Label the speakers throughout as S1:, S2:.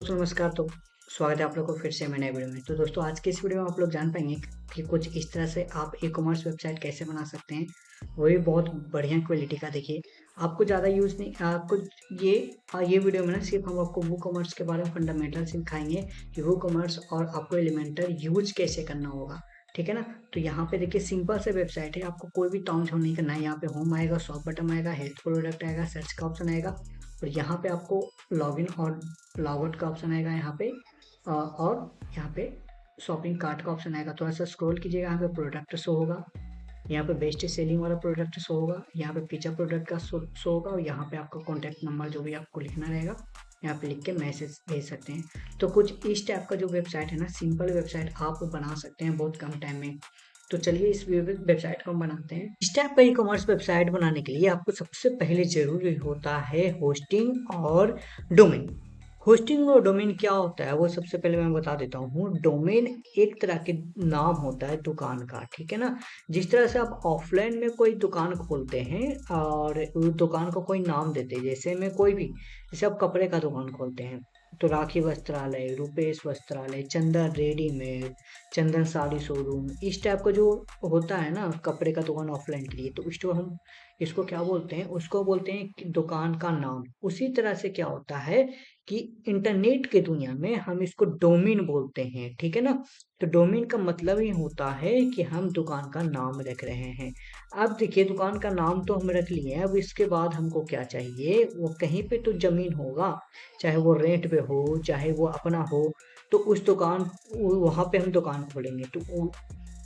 S1: नमस्कार। तो स्वागत है आप लोग को फिर से मेरे नए वीडियो में। तो दोस्तों आज के इस वीडियो में आप लोग जान पाएंगे कि कुछ इस तरह से आप ई कॉमर्स वेबसाइट कैसे बना सकते हैं, वो भी बहुत बढ़िया क्वालिटी का। देखिए आपको ज़्यादा यूज़ नहीं, आपको ये ये वीडियो में ना सिर्फ हम आपको वो कॉमर्स के बारे में फंडामेंटल सिखाएंगे कि वो कॉमर्स और आपको एलिमेंटर यूज कैसे करना होगा, ठीक है ना। तो यहाँ पे देखिए सिंपल से वेबसाइट है, आपको कोई भी टाउन नहीं करना है। यहाँ पे होम आएगा, शॉप बटन आएगा, हेल्थ प्रोडक्ट आएगा, सर्च का ऑप्शन आएगा और यहाँ पे आपको लॉगिन और लॉगआउट का ऑप्शन आएगा यहाँ पे और यहाँ पे शॉपिंग कार्ट का ऑप्शन आएगा। थोड़ा सा स्क्रॉल कीजिएगा, यहाँ पे प्रोडक्ट शो होगा, यहाँ पे बेस्ट सेलिंग वाला प्रोडक्ट शो होगा, यहाँ पे फीचर प्रोडक्ट का शो होगा और यहाँ पे आपका कॉन्टैक्ट नंबर जो भी आपको लिखना रहेगा यहाँ पे लिख के मैसेज भेज सकते हैं। तो कुछ इस टाइप का जो वेबसाइट है ना, सिंपल वेबसाइट आप बना सकते हैं बहुत कम टाइम में। तो चलिए इस वेबसाइट को हम बनाते हैं। इस टाइप का ई कॉमर्स वेबसाइट बनाने के लिए आपको सबसे पहले जरूरी होता है होस्टिंग और डोमेन। होस्टिंग और डोमेन क्या होता है वो सबसे पहले मैं बता देता हूँ। डोमेन एक तरह के नाम होता है दुकान का, ठीक है ना। जिस तरह से आप ऑफलाइन में कोई दुकान खोलते हैं और उस दुकान को कोई नाम देते हैं, जैसे में कोई भी, जैसे आप कपड़े का दुकान खोलते हैं तो राखी वस्त्रालय, रुपेश वस्त्रालय, चंदन रेडीमेड, चंदन साड़ी शोरूम, इस टाइप का जो होता है ना कपड़े का दुकान ऑफलाइन के लिए, तो इसको हम इसको क्या बोलते हैं, उसको बोलते हैं कि दुकान का नाम। उसी तरह से क्या होता है कि इंटरनेट के दुनिया में हम इसको डोमेन बोलते हैं, ठीक है ना। तो डोमेन का मतलब ही होता है कि हम दुकान का नाम रख रहे हैं। अब देखिए दुकान का नाम तो हम रख लिए हैं, अब इसके बाद हमको क्या चाहिए, वो कहीं पे तो जमीन होगा, चाहे वो रेंट पे हो चाहे वो अपना हो। तो उस दुकान वहाँ पे हम दुकान खोलेंगे तो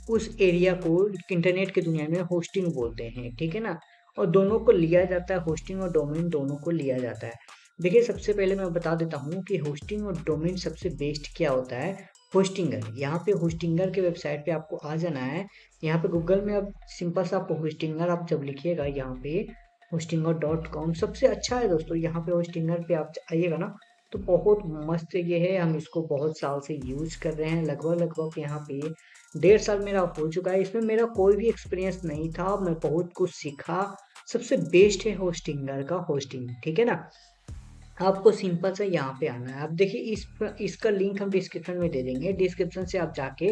S1: उस एरिया को इंटरनेट की दुनिया में होस्टिंग बोलते हैं, ठीक है ना। और दोनों को लिया जाता है, होस्टिंग और डोमेन दोनों को लिया जाता है। देखिए सबसे पहले मैं बता देता हूँ कि होस्टिंग और डोमेन सबसे बेस्ट क्या होता है। होस्टिंगर, यहाँ पे होस्टिंगर के वेबसाइट पे आपको आ जाना है। यहाँ पे गूगल में आप सिंपल सा आपको होस्टिंगर आप जब लिखिएगा यहाँ पे होस्टिंगर.com सबसे अच्छा है दोस्तों। यहाँ पे होस्टिंगर पे आप आइएगा ना तो बहुत मस्त ये है, हम इसको बहुत साल से यूज कर रहे हैं। लगभग लगभग यहाँ पे 1.5 साल मेरा हो चुका है, इसमें मेरा कोई भी एक्सपीरियंस नहीं था, मैं बहुत कुछ सीखा। सबसे बेस्ट है होस्टिंगर का होस्टिंग, ठीक है ना। आपको सिंपल से यहाँ पे आना है। अब देखिए इसका लिंक हम डिस्क्रिप्शन में दे देंगे, डिस्क्रिप्शन से आप जाके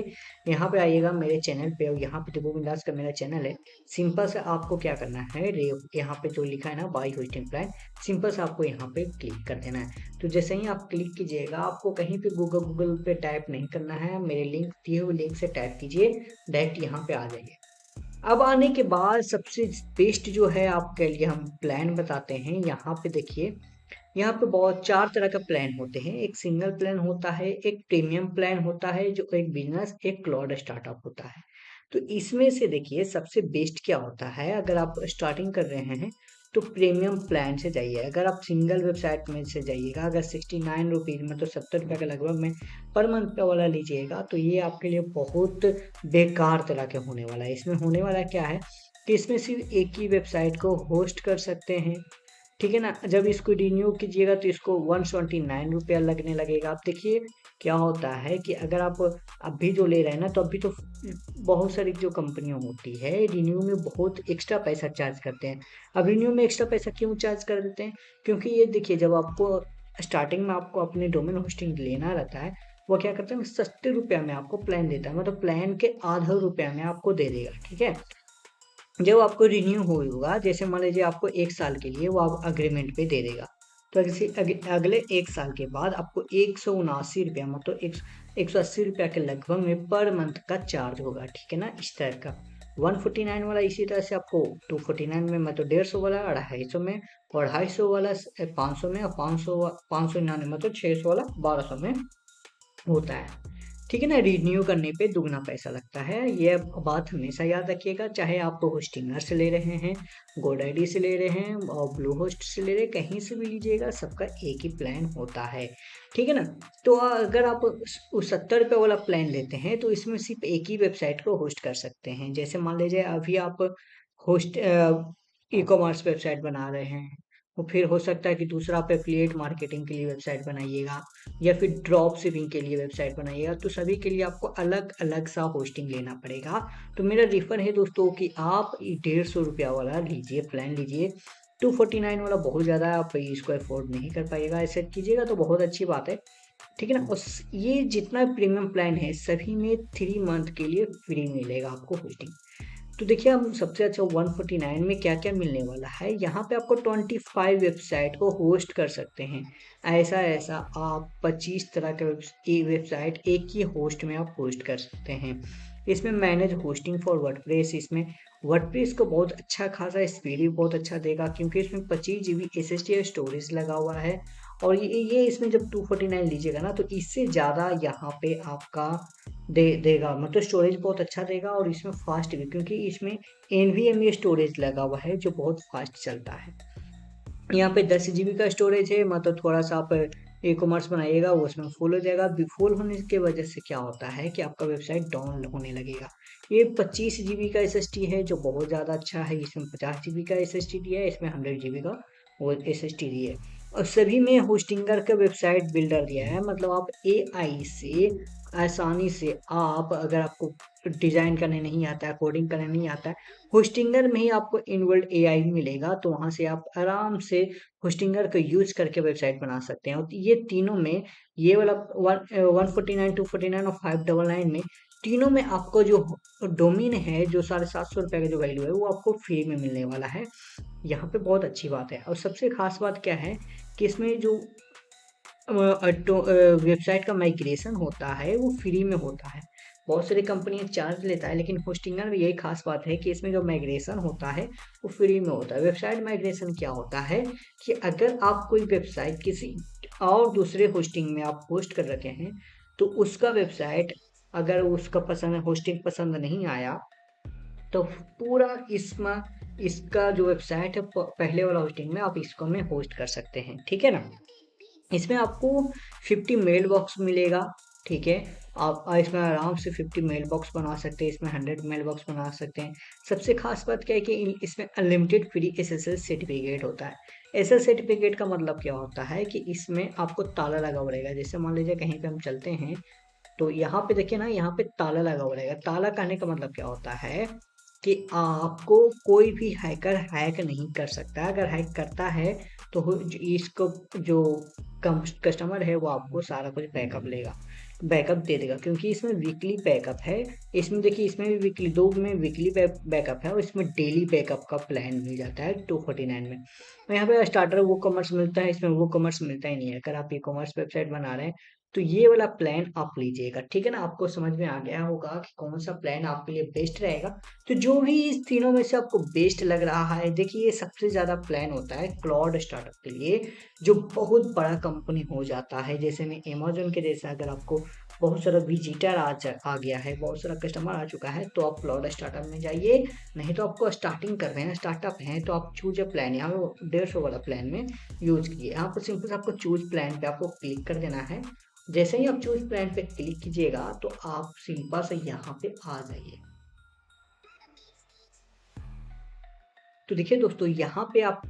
S1: यहाँ पे आइएगा मेरे चैनल पे, और यहाँ पे देखो बिंदास का मेरा चैनल है। सिंपल से आपको क्या करना है, रे यहाँ पे जो लिखा है ना बाई होस्टिंग प्लान, सिंपल से आपको यहाँ पे क्लिक कर देना है। तो जैसे ही आप क्लिक कीजिएगा आपको कहीं पे गूगल पे टाइप नहीं करना है, मेरे लिंक दिए हुए लिंक से टाइप कीजिए, डायरेक्ट यहाँ पे आ जाइए। अब आने के बाद सबसे बेस्ट जो है आपके लिए हम प्लान बताते हैं। यहाँ पे देखिए, यहाँ पे बहुत 4 तरह का प्लान होते हैं। एक सिंगल प्लान होता है, एक प्रीमियम प्लान होता है, जो एक बिजनेस, एक क्लाउड स्टार्टअप होता है। तो इसमें से देखिए सबसे बेस्ट क्या होता है, अगर आप स्टार्टिंग कर रहे हैं तो प्रीमियम प्लान से जाइए। अगर आप सिंगल वेबसाइट में से जाइएगा, अगर 69 रुपीज़ में तो 70 रुपये के लगभग में पर मंथ का वाला लीजिएगा तो ये आपके लिए बहुत बेकार तरह के होने वाला है। इसमें होने वाला क्या है कि इसमें सिर्फ एक ही वेबसाइट को होस्ट कर सकते हैं, ठीक है ना। जब इसको रिन्यू कीजिएगा तो इसको 129 रुपया लगने लगेगा। आप देखिए क्या होता है कि अगर आप अभी जो ले रहे हैं ना, तो अभी तो बहुत सारी जो कंपनियां होती है रिन्यू में बहुत एक्स्ट्रा पैसा चार्ज करते हैं। अब रिन्यू में एक्स्ट्रा पैसा क्यों चार्ज कर देते हैं, क्योंकि ये देखिए जब आपको स्टार्टिंग में आपको अपने डोमेन होस्टिंग लेना रहता है, वो क्या करते हैं, सस्ते रुपया में आपको प्लान देता है, मतलब प्लान के आधा रुपया में आपको दे देगा, ठीक है। जब आपको रिन्यू होगा, जैसे मान लीजिए आपको 1 साल के लिए वो आप अग्रीमेंट पे दे देगा, तो अगले 1 साल के बाद आपको 179 रुपया, मतलब 180 रुपया के लगभग में पर मंथ का चार्ज होगा, ठीक है ना। इस टाइप का 149 वाला इसी तरह से आपको 249 में, मतलब 150 वाला 250 में, और 250 वाला 500 में, और 599 मतलब 600 वाला 1200 में होता है, ठीक है ना। रिन्यू करने पे दुगना पैसा लगता है, ये बात हमेशा याद रखिएगा। चाहे आप होस्टिंगर से ले रहे हैं, गोडैडी से ले रहे हैं और ब्लू होस्ट से ले रहे हैं, कहीं से भी लीजिएगा सबका एक ही प्लान होता है, ठीक है ना। तो अगर आप उस 70 रुपये वाला प्लान लेते हैं तो इसमें सिर्फ एक ही वेबसाइट को होस्ट कर सकते हैं। जैसे मान लीजिए अभी आप होस्ट ई कॉमर्स वेबसाइट बना रहे हैं, और फिर हो सकता है कि दूसरा आप एफिलिएट मार्केटिंग के लिए वेबसाइट बनाइएगा, या फिर ड्रॉप शिपिंग के लिए वेबसाइट बनाइएगा, तो सभी के लिए आपको अलग अलग सा होस्टिंग लेना पड़ेगा। तो मेरा रिफर है दोस्तों कि आप 150 रुपया वाला लीजिए, प्लान लीजिए। 249 वाला बहुत ज़्यादा है, आप इसको अफोर्ड नहीं कर पाइएगा, ऐसे कीजिएगा तो बहुत अच्छी बात है। ठीक है ना। ये जितना प्रीमियम प्लान है सभी में 3 मंथ के लिए फ्री मिलेगा आपको होस्टिंग। तो देखिए हम सबसे अच्छा 149 में क्या क्या मिलने वाला है। यहाँ पे आपको 25 वेबसाइट को होस्ट कर सकते हैं। ऐसा ऐसा आप 25 तरह के वेबसाइट एक ही होस्ट में आप होस्ट कर सकते हैं। इसमें मैनेज होस्टिंग फॉर वर्डप्रेस, इसमें वर्डप्रेस को बहुत अच्छा खासा स्पीड भी बहुत अच्छा देगा, क्योंकि इसमें 25 GB SSD स्टोरेज लगा हुआ है। और ये इसमें जब 249 लीजिएगा ना तो इससे ज़्यादा यहाँ पे आपका देगा, मतलब स्टोरेज बहुत अच्छा देगा। और इसमें फास्ट भी, क्योंकि इसमें NVMe स्टोरेज लगा हुआ है जो बहुत फास्ट चलता है। यहाँ पे 10 GB का स्टोरेज है, मतलब थोड़ा सा आप ई कॉमर्स बनाइएगा वो उसमें फुल हो जाएगा। फुल होने की वजह से क्या होता है कि आपका वेबसाइट डाउन होने लगेगा। ये 25 GB का SSD है जो बहुत ज़्यादा अच्छा है। इसमें 50 GB का SSD दिया है, इसमें 100 GB का वो SSD दिया है। और सभी में होस्टिंगर का वेबसाइट बिल्डर दिया है, मतलब आप AI से आसानी से आप, अगर आपको डिजाइन करने नहीं आता है, कोडिंग करने नहीं आता है, होस्टिंगर में ही आपको इनबिल्ट AI मिलेगा। तो वहां से आप आराम से होस्टिंगर का यूज करके वेबसाइट बना सकते हैं। और ये तीनों में, ये वाला 149, 249 और 599 में, तीनों में आपको जो डोमेन है जो 750 रुपये का जो वैल्यू है वो आपको फ्री में मिलने वाला है। यहाँ पे बहुत अच्छी बात है। और सबसे खास बात क्या है कि इसमें जो वेबसाइट का माइग्रेशन होता है वो फ्री में होता है। बहुत सारी कंपनियां चार्ज लेता है, लेकिन होस्टिंगर में यही खास बात है कि इसमें जो माइग्रेशन होता है वो फ्री में होता है। वेबसाइट माइग्रेशन क्या होता है कि अगर आप कोई वेबसाइट किसी और दूसरे होस्टिंग में आप होस्ट कर रखे हैं, तो उसका वेबसाइट अगर उसका पसंद होस्टिंग पसंद नहीं आया, तो पूरा इसमें इसका जो वेबसाइट है पहले वाला होस्टिंग में आप इसको में होस्ट कर सकते हैं। ठीक है ना। इसमें आपको 50 मेल बॉक्स मिलेगा। ठीक है। आप इसमें आराम से 50 मेल बॉक्स बना सकते हैं, इसमें 100 मेल बॉक्स बना सकते हैं। सबसे खास बात क्या है कि इसमें अनलिमिटेड फ्री SSL सर्टिफिकेट होता है। SSL सर्टिफिकेट का मतलब क्या होता है कि इसमें आपको ताला लगा हुआ रहेगा। जैसे मान लीजिए कहीं पे हम चलते हैं तो यहाँ पे देखिए ना, यहाँ पे ताला लगा हुआ रहेगा। ताला कहने का मतलब क्या होता है कि आपको कोई भी हैकर हैक नहीं कर सकता। अगर हैक करता है तो इसको जो कस्टमर है वो आपको सारा कुछ बैकअप दे देगा, क्योंकि इसमें वीकली बैकअप है। इसमें देखिए, इसमें भी वीकली, दो में वीकली बैकअप है और इसमें डेली बैकअप का प्लान मिल जाता है 249 में। और यहाँ पे स्टार्टर वो कॉमर्स मिलता है, इसमें वो कॉमर्स मिलता ही नहीं है। अगर आप ई कॉमर्स वेबसाइट बना रहे हैं तो ये वाला प्लान आप लीजिएगा। ठीक है ना। आपको समझ में आ गया होगा कि कौन सा प्लान आपके लिए बेस्ट रहेगा। तो जो भी इस तीनों में से आपको बेस्ट लग रहा है, देखिए ये सबसे ज़्यादा प्लान होता है क्लाउड स्टार्टअप के लिए, जो बहुत बड़ा कंपनी हो जाता है। जैसे में अमेजोन के जैसा, अगर आपको बहुत सारा विजिटर आ गया है, बहुत सारा कस्टमर आ चुका है, तो आप क्लाउड स्टार्टअप में जाइए। नहीं तो आपको स्टार्टिंग कर रहे हैं, स्टार्टअप हैं, तो आप चूज अ प्लान, यहाँ पे 150 वाला प्लान में यूज कीजिए। यहाँ पर सिंपल आपको चूज प्लान पे आपको क्लिक कर देना है। जैसे ही आप चूज प्लान पे क्लिक कीजिएगा तो आप सिंपल से यहाँ पे आ जाइए। तो देखिए दोस्तों, यहाँ पे आप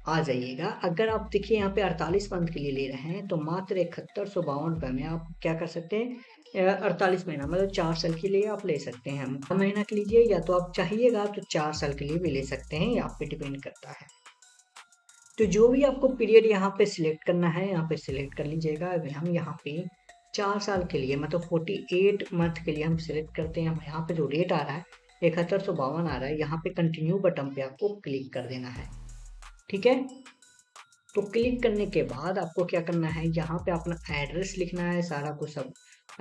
S1: आ जाइएगा। अगर आप देखिए यहाँ पे 48 मंथ के लिए ले रहे हैं तो मात्र 7152 रुपये में आप क्या कर सकते हैं, 48 महीना मतलब 4 साल के लिए आप ले सकते हैं। हम महीना के लीजिए, या तो आप चाहिएगा तो 4 साल के लिए भी ले सकते हैं, ये आप पे डिपेंड करता है। तो जो भी आपको पीरियड यहाँ पे सिलेक्ट करना है, यहाँ पे सिलेक्ट कर लीजिएगा। हम यहाँ पे 4 साल के लिए, मतलब 48 मंथ के लिए हम सिलेक्ट करते हैं। हम यहाँ पे जो रेट आ रहा है 7152 आ रहा है, यहाँ पे कंटिन्यू बटन पे आपको क्लिक कर देना है। ठीक है। तो क्लिक करने के बाद आपको क्या करना है, यहाँ पे अपना एड्रेस लिखना है, सारा कुछ सब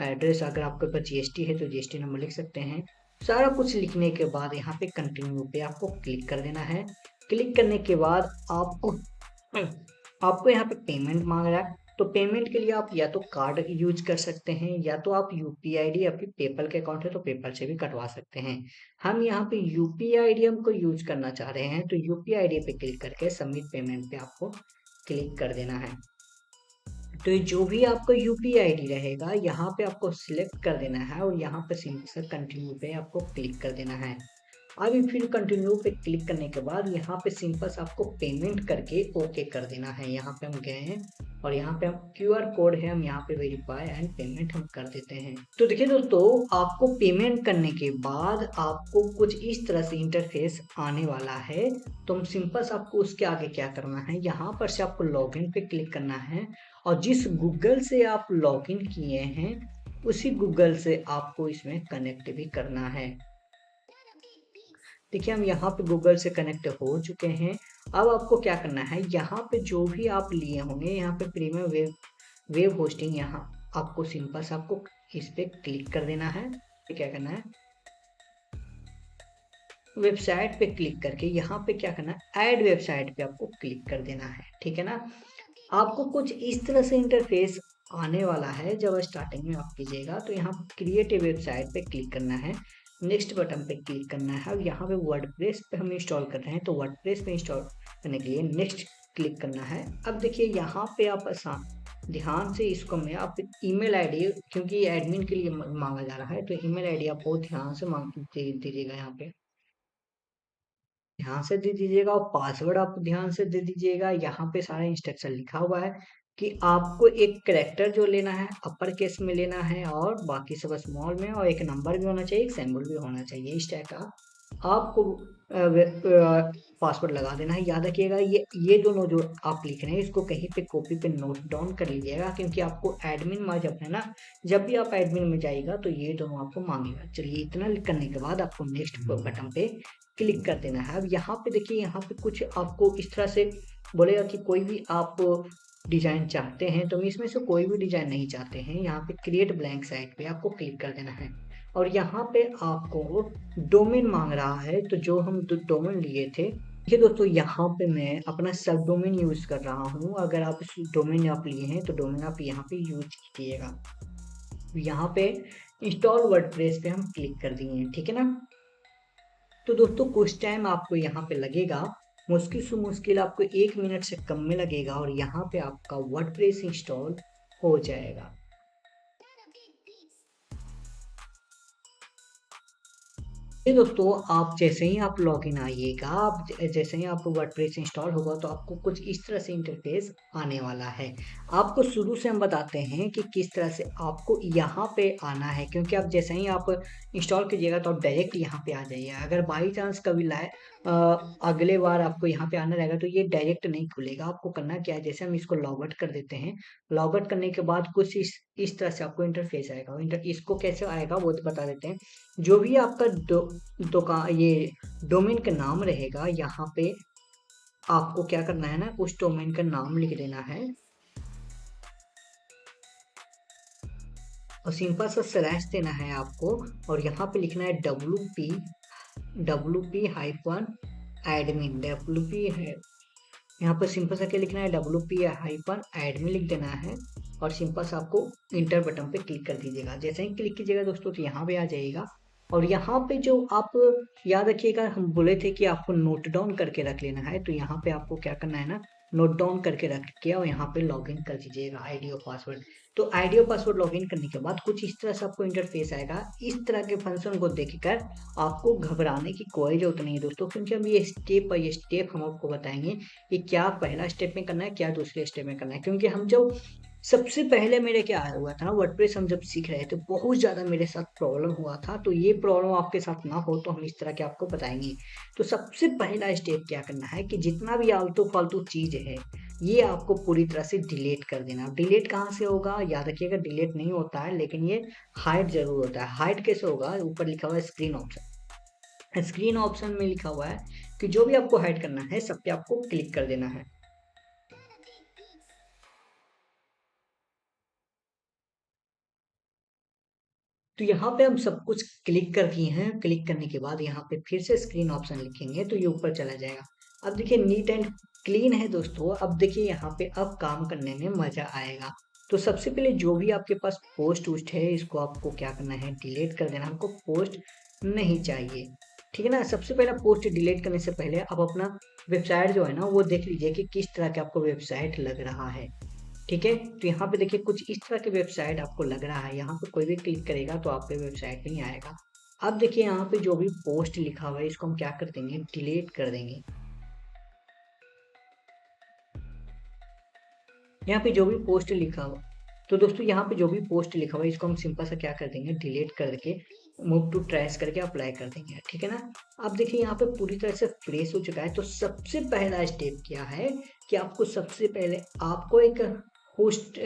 S1: एड्रेस, अगर आपके पास GST है तो GST नंबर लिख सकते हैं। सारा कुछ लिखने के बाद यहाँ पे कंटिन्यू पे आपको क्लिक कर देना है। क्लिक करने के बाद आपको यहाँ पे पेमेंट मांग रहा है, तो पेमेंट के लिए आप या तो कार्ड यूज कर सकते हैं, या तो आप UPI आपकी पेपल के अकाउंट है तो पेपल से भी कटवा सकते हैं। हम यहाँ पे UPI हमको यूज करना चाह रहे हैं, तो UPI पे क्लिक करके सबमिट पेमेंट पे आपको क्लिक कर देना है। तो जो भी आपका UPI रहेगा यहाँ पे आपको सिलेक्ट कर देना है और यहाँ पे सिंपल से कंटिन्यू पे आपको क्लिक कर देना है। अभी फिर कंटिन्यू पे क्लिक करने के बाद यहाँ पे सिंपल से आपको पेमेंट करके ओके कर देना है। यहाँ पे हम गए हैं और यहाँ पे हम QR कोड है, हम यहाँ पे वेरीफाई एंड पेमेंट हम कर देते हैं। तो देखिए दोस्तों, आपको पेमेंट करने के बाद आपको कुछ इस तरह से इंटरफेस आने वाला है। तो हम सिंपल से आपको उसके आगे क्या करना है, यहाँ पर से आपको लॉगिन पे क्लिक करना है और जिस गूगल से आप लॉगिन किए हैं उसी गूगल से आपको इसमें कनेक्ट भी करना है। देखिए हम यहाँ पे गूगल से कनेक्ट हो चुके हैं। अब आपको क्या करना है, यहाँ पे जो भी आप लिए होंगे, यहाँ पे प्रीमियम वेब होस्टिंग, यहाँ आपको सिंपल से आपको इस पे क्लिक कर देना है। क्या करना है, वेबसाइट पे क्लिक करके यहाँ पे क्या करना है, ऐड वेबसाइट पे आपको क्लिक कर देना है। ठीक है ना। आपको कुछ इस तरह से इंटरफेस आने वाला है जब स्टार्टिंग में आप कीजिएगा। तो यहाँ क्रिएट ए वेबसाइट पे क्लिक करना है, नेक्स्ट बटन पे क्लिक करना है। अब यहाँ पे वर्डप्रेस पे हम इंस्टॉल कर रहे हैं तो वर्डप्रेस पे इंस्टॉल करने के लिए नेक्स्ट क्लिक करना है। अब देखिए यहाँ पे आप आसान ध्यान से इसको में आप ईमेल आईडी, क्योंकि एडमिन के लिए मांगा जा रहा है तो ईमेल आईडी आप बहुत ध्यान से मांग दीजिएगा। यहाँ पे ध्यान से दे दीजिएगा और पासवर्ड आप ध्यान से दे दीजिएगा। यहाँ पे सारा इंस्ट्रक्शन लिखा हुआ है कि आपको एक कैरेक्टर जो लेना है अपर केस में लेना है और बाकी सब स्मॉल में, और एक नंबर भी होना चाहिए, एक सिंबल भी होना चाहिए। इस टाइप का आपको पासवर्ड लगा देना है। याद रखिएगा ये दोनों जो आप लिख रहे हैं इसको कहीं पे कॉपी पे नोट डाउन कर लीजिएगा, क्योंकि आपको एडमिन में जब है ना, जब भी आप एडमिन में जाइएगा तो ये दोनों आपको मांगेगा। चलिए इतना करने के बाद आपको नेक्स्ट बटन पे क्लिक कर देना है। अब यहाँ पे देखिए यहाँ पे कुछ आपको इस तरह से बोलेगा कि कोई भी आप डिजाइन चाहते हैं, तो इसमें से कोई भी डिजाइन नहीं चाहते हैं, यहाँ पे क्रिएट ब्लैंक साइट पे आपको क्लिक कर देना है। और यहाँ पे आपको डोमेन मांग रहा है, तो जो हम डोमेन लिए थे, देखिए दोस्तों यहाँ पे मैं अपना सब डोमेन यूज कर रहा हूँ। अगर आप इस डोमेन आप लिए हैं तो डोमेन आप यहाँ पे यूज कीजिएगा। यहाँ पे इंस्टॉल वर्डप्रेस पे हम क्लिक कर दिए हैं। ठीक है ना। तो दोस्तों कुछ टाइम आपको यहाँ पे लगेगा, मुश्किल से मुश्किल आपको 1 मिनट से कम में लगेगा और यहाँ पे आपका वर्डप्रेस इंस्टॉल हो जाएगा। ये दोस्तों आप जैसे ही आप लॉगिन आइएगा, आप जैसे ही आपको वर्डप्रेस इंस्टॉल होगा तो आपको कुछ इस तरह से इंटरफेस आने वाला है। आपको शुरू से हम बताते हैं कि किस तरह से आपको यहाँ पे आना है, क्योंकि आप जैसे ही आप इंस्टॉल कीजिएगा तो आप डायरेक्ट यहाँ पे आ जाइए। अगर बाई चांस कभी लाए अगले बार आपको यहाँ पे आना रहेगा तो ये डायरेक्ट नहीं खुलेगा। आपको करना क्या है, जैसे हम इसको लॉग आउट कर देते हैं, लॉग आउट करने के बाद कुछ इस तरह से आपको इंटरफेस आएगा। इसको कैसे आएगा वो तो बता देते हैं। जो भी आपका दुकान ये डोमेन का नाम रहेगा, यहाँ पे आपको क्या करना है ना, उस डोमेन का नाम लिख देना है और सिंपल सा स्लैश देना है आपको, और यहाँ पे लिखना है WP हाइफन एडमिन। WP है, यहाँ पर सिंपल सा क्या लिखना है, WP हाइफन एडमिन लिख देना है और सिंपल सा आपको इंटर बटन पे क्लिक कर दीजिएगा। जैसे ही क्लिक कीजिएगा दोस्तों तो यहाँ पे आ जाएगा। और यहाँ पे जो आप याद रखिएगा, हम बोले थे कि आपको नोट डाउन करके रख लेना है, तो यहाँ पे आपको क्या करना है ना, नोट डाउन करके रख के और यहाँ पे लॉगिन कर दीजिएगा आईडी और पासवर्ड। तो आईडी और पासवर्ड लॉगिन करने के बाद कुछ इस तरह से आपको इंटरफेस आएगा। इस तरह के फंक्शन को देखकर आपको घबराने की कोई जरूरत नहीं है दोस्तों, क्योंकि हम ये स्टेप बाय स्टेप हम आपको बताएंगे कि क्या पहला स्टेप में करना है, क्या दूसरे स्टेप में करना है। क्योंकि हम जो सबसे पहले मेरे क्या हुआ था ना, वर्डप्रेस हम जब सीख रहे थे बहुत ज़्यादा मेरे साथ प्रॉब्लम हुआ था, तो ये प्रॉब्लम आपके साथ ना हो तो हम इस तरह के आपको बताएंगे। तो सबसे पहला स्टेप क्या करना है कि जितना भी आलतू फालतू चीज़ है ये आपको पूरी तरह से डिलीट कर देना। डिलीट कहाँ से होगा, याद रखिएगा डिलीट नहीं होता है, लेकिन ये हाइड जरूर होता है। हाइड कैसे होगा, ऊपर लिखा हुआ है स्क्रीन ऑप्शन, स्क्रीन ऑप्शन में लिखा हुआ है कि जो भी आपको हाइड करना है सब पे आपको क्लिक कर देना है। तो यहाँ पे हम सब कुछ क्लिक कर दिए हैं। क्लिक करने के बाद यहाँ पे फिर से स्क्रीन ऑप्शन लिखेंगे तो ये ऊपर चला जाएगा। अब देखिए नीट एंड क्लीन है दोस्तों। अब देखिए यहाँ पे अब काम करने में मजा आएगा। तो सबसे पहले जो भी आपके पास पोस्ट वोस्ट है इसको आपको क्या करना है, डिलीट कर देना। हमको पोस्ट नहीं चाहिए, ठीक है ना। सबसे पहला पोस्ट डिलीट करने से पहले आप अपना वेबसाइट जो है ना वो देख लीजिए कि किस तरह का आपको वेबसाइट लग रहा है। ठीक है, तो यहाँ पे देखिए कुछ इस तरह के वेबसाइट आपको लग रहा है। यहाँ पे कोई भी क्लिक करेगा तो आप पे वेबसाइट नहीं आएगा। अब देखिए यहाँ पे जो भी पोस्ट लिखा हुआ है इसको हम क्या कर देंगे, डिलीट कर देंगे। यहाँ पे जो भी पोस्ट लिखा हुआ, तो दोस्तों यहाँ पे जो भी पोस्ट लिखा हुआ है इसको हम सिंपल सा क्या कर देंगे, डिलीट करके मूव टू ट्रेस करके अप्लाई कर देंगे। ठीक है ना। अब देखिए यहाँ पे पूरी तरह से फ्रेश हो चुका है। तो सबसे पहला स्टेप क्या है कि आपको सबसे पहले आपको एक होस्ट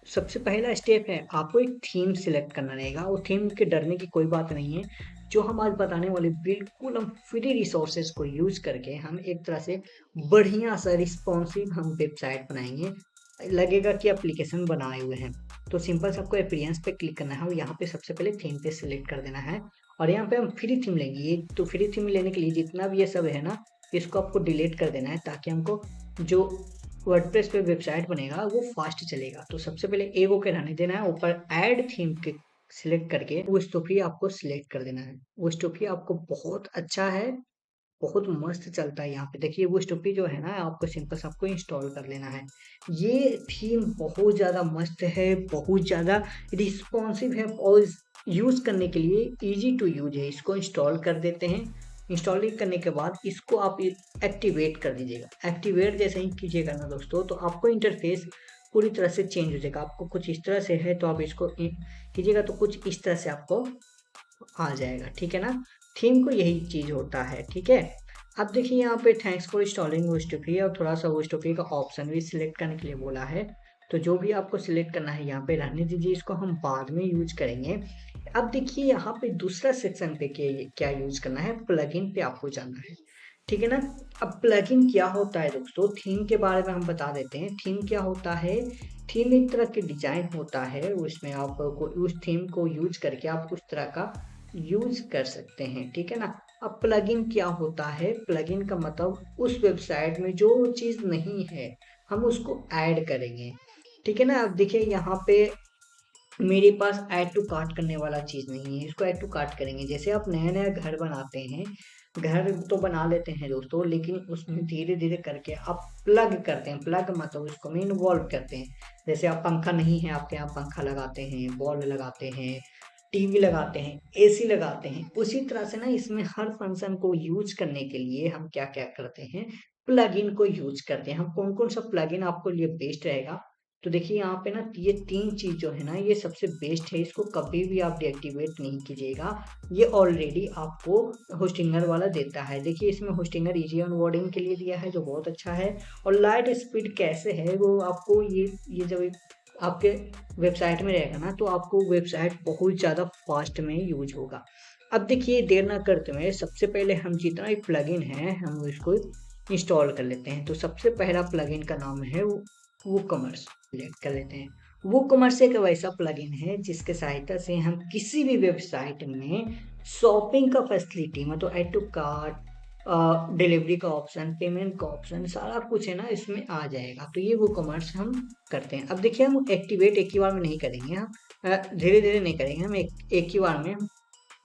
S1: सबसे पहला स्टेप है आपको एक थीम सिलेक्ट करना रहेगा और थीम के डरने की कोई बात नहीं है। जो हम आज बताने वाले बिल्कुल हम फ्री रिसोर्सेज को यूज करके हम एक तरह से बढ़िया सा रिस्पॉन्सिव हम वेबसाइट बनाएंगे। लगेगा कि एप्लीकेशन बनाए हुए हैं। तो सिंपल से आपको अपीयरेंस पे क्लिक करना है और यहाँ पे सबसे पहले थीम पे सिलेक्ट कर देना है और यहाँ पे हम फ्री थीम लेंगे। ये तो फ्री थीम लेने के लिए जितना भी ये सब है ना, इसको आपको डिलीट कर देना है ताकि हमको जो वर्डप्रेस पे वेबसाइट बनेगा वो फास्ट चलेगा। तो सबसे पहले एगो के रहने देना है, ऊपर ऐड थीम के सिलेक्ट करके वो स्टोफी आपको सिलेक्ट कर देना है। वो स्टोफी आपको बहुत अच्छा है, बहुत मस्त चलता है। यहाँ पे देखिए वो स्टोफी जो है ना, आपको सिंपल से आपको इंस्टॉल कर लेना है। ये थीम बहुत ज़्यादा मस्त है, बहुत ज़्यादा रिस्पॉन्सिव है और यूज़ करने के लिए इजी टू यूज है। इसको इंस्टॉल कर देते हैं। इंस्टॉलिंग करने के बाद इसको आप एक्टिवेट कर दीजिएगा। एक्टिवेट जैसे ही कीजिएगा ना दोस्तों, तो आपको इंटरफेस पूरी तरह से चेंज हो जाएगा। आपको कुछ इस तरह से है तो आप इसको कीजिएगा तो कुछ इस तरह से आपको आ जाएगा, ठीक है ना। थीम को यही चीज होता है, ठीक है। अब देखिए यहाँ पे थैंक्स फॉर इंस्टॉलिंग वोस्टोपी और थोड़ा सा वोस्टोपी का ऑप्शन भी सिलेक्ट करने के लिए बोला है। तो जो भी आपको सिलेक्ट करना है यहाँ पे रहने दीजिए, इसको हम बाद में यूज करेंगे। अब देखिए यहाँ पे दूसरा सेक्शन पे क्या यूज करना है, प्लगइन पे आपको जाना है, ठीक है ना। अब प्लगइन क्या होता है दोस्तों, थीम के बारे में हम बता देते हैं। थीम क्या होता है, थीम एक तरह की डिजाइन होता है, उसमें आप उस थीम को यूज करके आप उस तरह का यूज कर सकते हैं, ठीक है ना। अब प्लगइन क्या होता है, प्लगइन का मतलब उस वेबसाइट में जो चीज नहीं है हम उसको ऐड करेंगे, ठीक है ना। अब देखिए यहाँ पे मेरे पास ऐड टू कार्ट करने वाला चीज नहीं है, इसको ऐड टू कार्ट करेंगे। जैसे आप नया नया घर बनाते हैं, घर तो बना लेते हैं दोस्तों, लेकिन उसमें धीरे धीरे करके आप प्लग करते हैं। प्लग मतलब उसको में इन्वॉल्व करते हैं। जैसे आप पंखा नहीं है आपके यहाँ, पंखा लगाते हैं, बॉल लगाते हैं, टीवी लगाते हैं, एसी लगाते हैं, उसी तरह से ना इसमें हर फंक्शन को यूज करने के लिए हम क्या क्या करते हैं, प्लगइन को यूज करते हैं। हम कौन कौन सा प्लगइन आपको लिए बेस्ट रहेगा, तो देखिए यहाँ पे ना ये तीन चीज जो है ना ये सबसे बेस्ट है। इसको कभी भी आप डीएक्टिवेट नहीं कीजिएगा, ये ऑलरेडी आपको होस्टिंगर वाला देता है। देखिए इसमें होस्टिंगर इजी ऑनबोर्डिंग के लिए दिया है जो बहुत अच्छा है। और लाइट स्पीड कैसे है वो आपको ये जब आपके वेबसाइट में रहेगा ना, तो आपको वेबसाइट बहुत ज़्यादा फास्ट में यूज होगा। अब देखिए देर ना करते हुए सबसे पहले हम जितना भी प्लगइन है हम उसको इंस्टॉल कर लेते हैं। तो सबसे पहला प्लगइन का नाम है वो कॉमर्स, सिलेक्ट कर लेते हैं। वो कॉमर्स एक वैसा प्लगइन है जिसके सहायता से हम किसी भी वेबसाइट में शॉपिंग का फैसिलिटी मतलब ऐड टू कार्ट, डिलीवरी का ऑप्शन, पेमेंट का ऑप्शन, सारा कुछ है ना इसमें आ जाएगा। तो ये वो कॉमर्स हम करते हैं। अब देखिए हम एक्टिवेट एक ही बार में नहीं करेंगे, हम धीरे धीरे नहीं करेंगे, हम एक ही बार में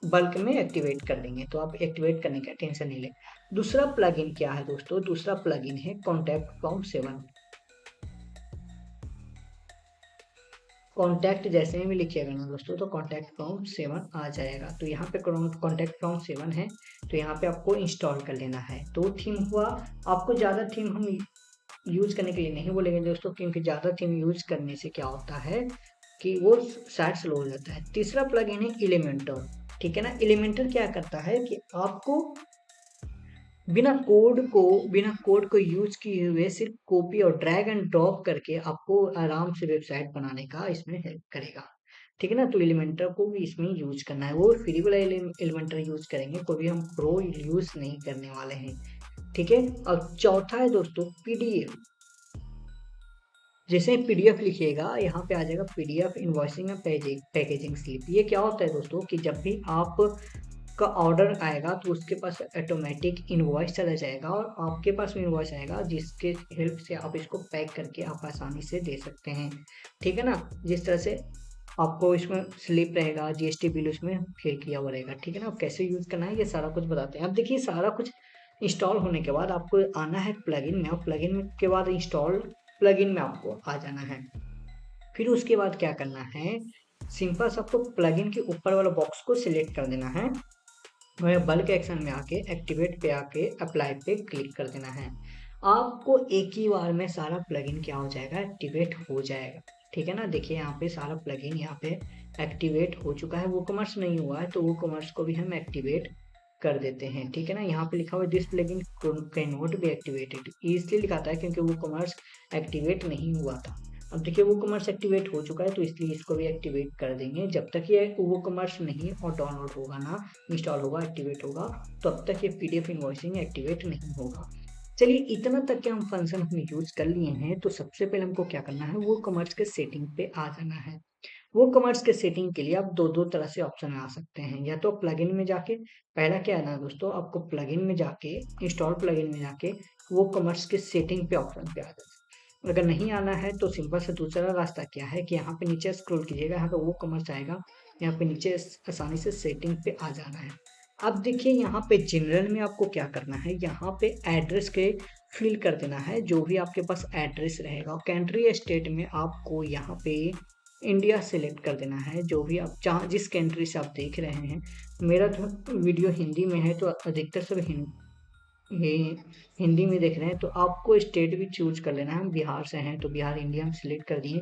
S1: बल्क में एक्टिवेट कर देंगे। तो आप एक्टिवेट करने का टेंशन नहीं ले। दूसरा प्लगइन क्या है दोस्तों, दूसरा प्लगइन है कॉन्टैक्ट फ्रॉम 7। कॉन्टैक्ट जैसे ही भी लिखिएगा ना दोस्तों, तो कॉन्टैक्ट फ्रॉम 7 आ जाएगा। तो यहाँ पे कॉन्टैक्ट फ्रॉम 7 है, तो यहाँ पे आपको इंस्टॉल कर लेना है। तो थीम हुआ। आपको ज़्यादा थीम हम यूज करने के लिए नहीं बोलेंगे दोस्तों, क्योंकि ज़्यादा थीम यूज करने से क्या होता है कि वो साइट स्लो हो जाता है। तीसरा प्लगइन है एलिमेंटर, ठीक है ना। एलिमेंटर क्या करता है कि आपको बिना कोड को यूज किए हुए सिर्फ कॉपी और ड्रैग एंड ड्रॉप करके आपको आराम से वेबसाइट बनाने का इसमें हेल्प करेगा, ठीक है ना। तो एलिमेंटर को भी इसमें यूज करना है, वो फ्री वाला एलिमेंटर यूज करेंगे, कोई भी हम प्रो यूज नहीं करने वाले हैं, ठीक है। और चौथा है दोस्तों पीडीएफ। जैसे पीडीएफ लिखिएगा यहाँ पे आ जाएगा PDF invoicing and packaging slip. ये क्या होता है दोस्तों कि जब भी आप का ऑर्डर आएगा तो उसके पास ऑटोमेटिक इनवॉइस चला जाएगा और आपके पास भी इनवॉइस आएगा, जिसके हेल्प से आप इसको पैक करके आप आसानी से दे सकते हैं, ठीक है ना। जिस तरह से आपको इसमें स्लिप रहेगा, जीएसटी बिल उसमें फिल किया हुआ रहेगा, ठीक है ना। कैसे यूज करना है ये सारा कुछ बताते हैं। अब देखिए सारा कुछ इंस्टॉल होने के बाद आपको आना है प्लगइन में, और प्लगइन के बाद इंस्टॉल प्लगइन में आपको आ जाना है। फिर उसके बाद क्या करना है, सिंपल से आपको प्लगइन के ऊपर वाला बॉक्स को सिलेक्ट कर देना है, बल्क एक्शन में आके एक्टिवेट पे आके अप्लाई पे क्लिक कर देना है। आपको एक ही बार में सारा प्लगइन क्या हो जाएगा, एक्टिवेट हो जाएगा, ठीक है ना। देखिए यहाँ पे सारा प्लगइन यहाँ पे एक्टिवेट हो चुका है। वो कॉमर्स नहीं हुआ है तो वो कॉमर्स को भी हम एक्टिवेट कर देते हैं, ठीक है ना। यहाँ पे लिखा हुआ है this plugin can not be activated, इसलिए लिखा था क्योंकि वो कॉमर्स एक्टिवेट नहीं हुआ था। अब देखिए वो कॉमर्स एक्टिवेट हो चुका है, तो इसलिए इसको भी एक्टिवेट कर देंगे। जब तक ये वो कॉमर्स नहीं और डाउनलोड होगा ना, इंस्टॉल होगा, एक्टिवेट होगा, तब तक ये पीडीएफ इनवॉइसिंग एक्टिवेट नहीं होगा। चलिए इतना तक के हम फंक्शन हमने यूज कर लिए हैं, तो सबसे पहले हमको क्या करना है, वो कॉमर्स के सेटिंग पे आ जाना है। वो कॉमर्स के सेटिंग के लिए आप दो दो तरह से ऑप्शन आ सकते हैं, या तो प्लगइन में जाके, पहला क्या है ना दोस्तों, आपको प्लगइन में जाके, इंस्टॉल प्लगइन में जाके वो कॉमर्स के सेटिंग पे ऑप्शन पे आ जाए। अगर नहीं आना है तो सिंपल से दूसरा रास्ता क्या है कि यहाँ पे नीचे स्क्रॉल कीजिएगा, यहाँ पे वो कॉमर्स आएगा, यहाँ पे नीचे आसानी से सेटिंग पे आ जाना है। अब देखिए यहाँ पे जनरल में आपको क्या करना है, यहाँ पे एड्रेस के फिल कर देना है, जो भी आपके पास एड्रेस रहेगा। कंट्री स्टेट में आपको यहाँ पे इंडिया सेलेक्ट कर देना है, जो भी आप जहाँ जिस कंट्री से आप देख रहे हैं। मेरा तो वीडियो हिंदी में है, तो अधिकतर सब ये हिंदी में देख रहे हैं, तो आपको स्टेट भी चूज कर लेना है। हम बिहार से हैं, तो बिहार इंडिया हम सिलेक्ट कर दिए।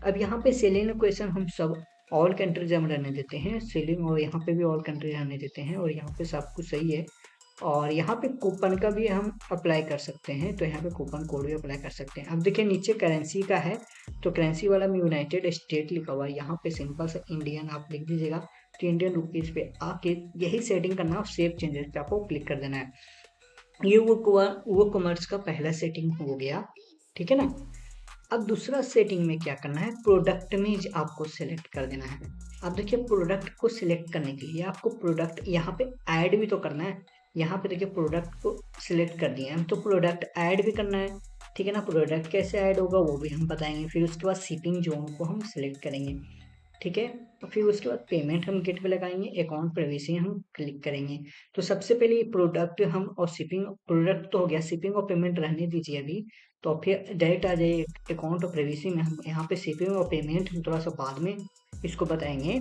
S1: अब यहाँ पे सेलिंग लोकेशन हम सब ऑल कंट्रीज हम रहने देते हैं सेलिंग, और यहाँ पे भी ऑल कंट्री रहने देते हैं, और यहाँ पे सब कुछ सही है। और यहाँ पे कूपन का भी हम अप्लाई कर सकते हैं, तो यहाँ पे कूपन कोड भी अप्लाई कर सकते हैं। अब देखिए नीचे करेंसी का है, तो करेंसी वाला में यूनाइटेड स्टेट लिखा हुआ है, यहाँ पे सिंपल से इंडियन आप लिख दीजिएगा। तो इंडियन रुपीज पे आके यही सेटिंग करना है, सेव चेंजेस पे आपको क्लिक कर देना है। ये वो कॉमर्स का पहला सेटिंग हो गया, ठीक है ना। अब दूसरा सेटिंग में क्या करना है, प्रोडक्ट में आपको सिलेक्ट कर देना है। अब देखिए प्रोडक्ट को सिलेक्ट करने के लिए आपको प्रोडक्ट यहाँ पे ऐड भी तो करना है। यहाँ पे देखिए प्रोडक्ट को सिलेक्ट कर दिया हम, तो प्रोडक्ट ऐड भी करना है, ठीक है ना। प्रोडक्ट कैसे ऐड होगा वो भी हम बताएंगे। फिर उसके बाद शिपिंग जोन को हम सिलेक्ट करेंगे, ठीक है। और फिर उसके बाद पेमेंट हम गेट पे लगाएंगे, अकाउंट प्राइवेसी हम क्लिक करेंगे। तो सबसे पहले प्रोडक्ट हम और शिपिंग, प्रोडक्ट तो हो गया, शिपिंग और पेमेंट रहने दीजिए अभी। तो फिर डायरेक्ट आ जाइए अकाउंट और प्राइवेसी में। हम यहाँ पे शिपिंग और पेमेंट हम थोड़ा सा बाद में इसको बताएंगे।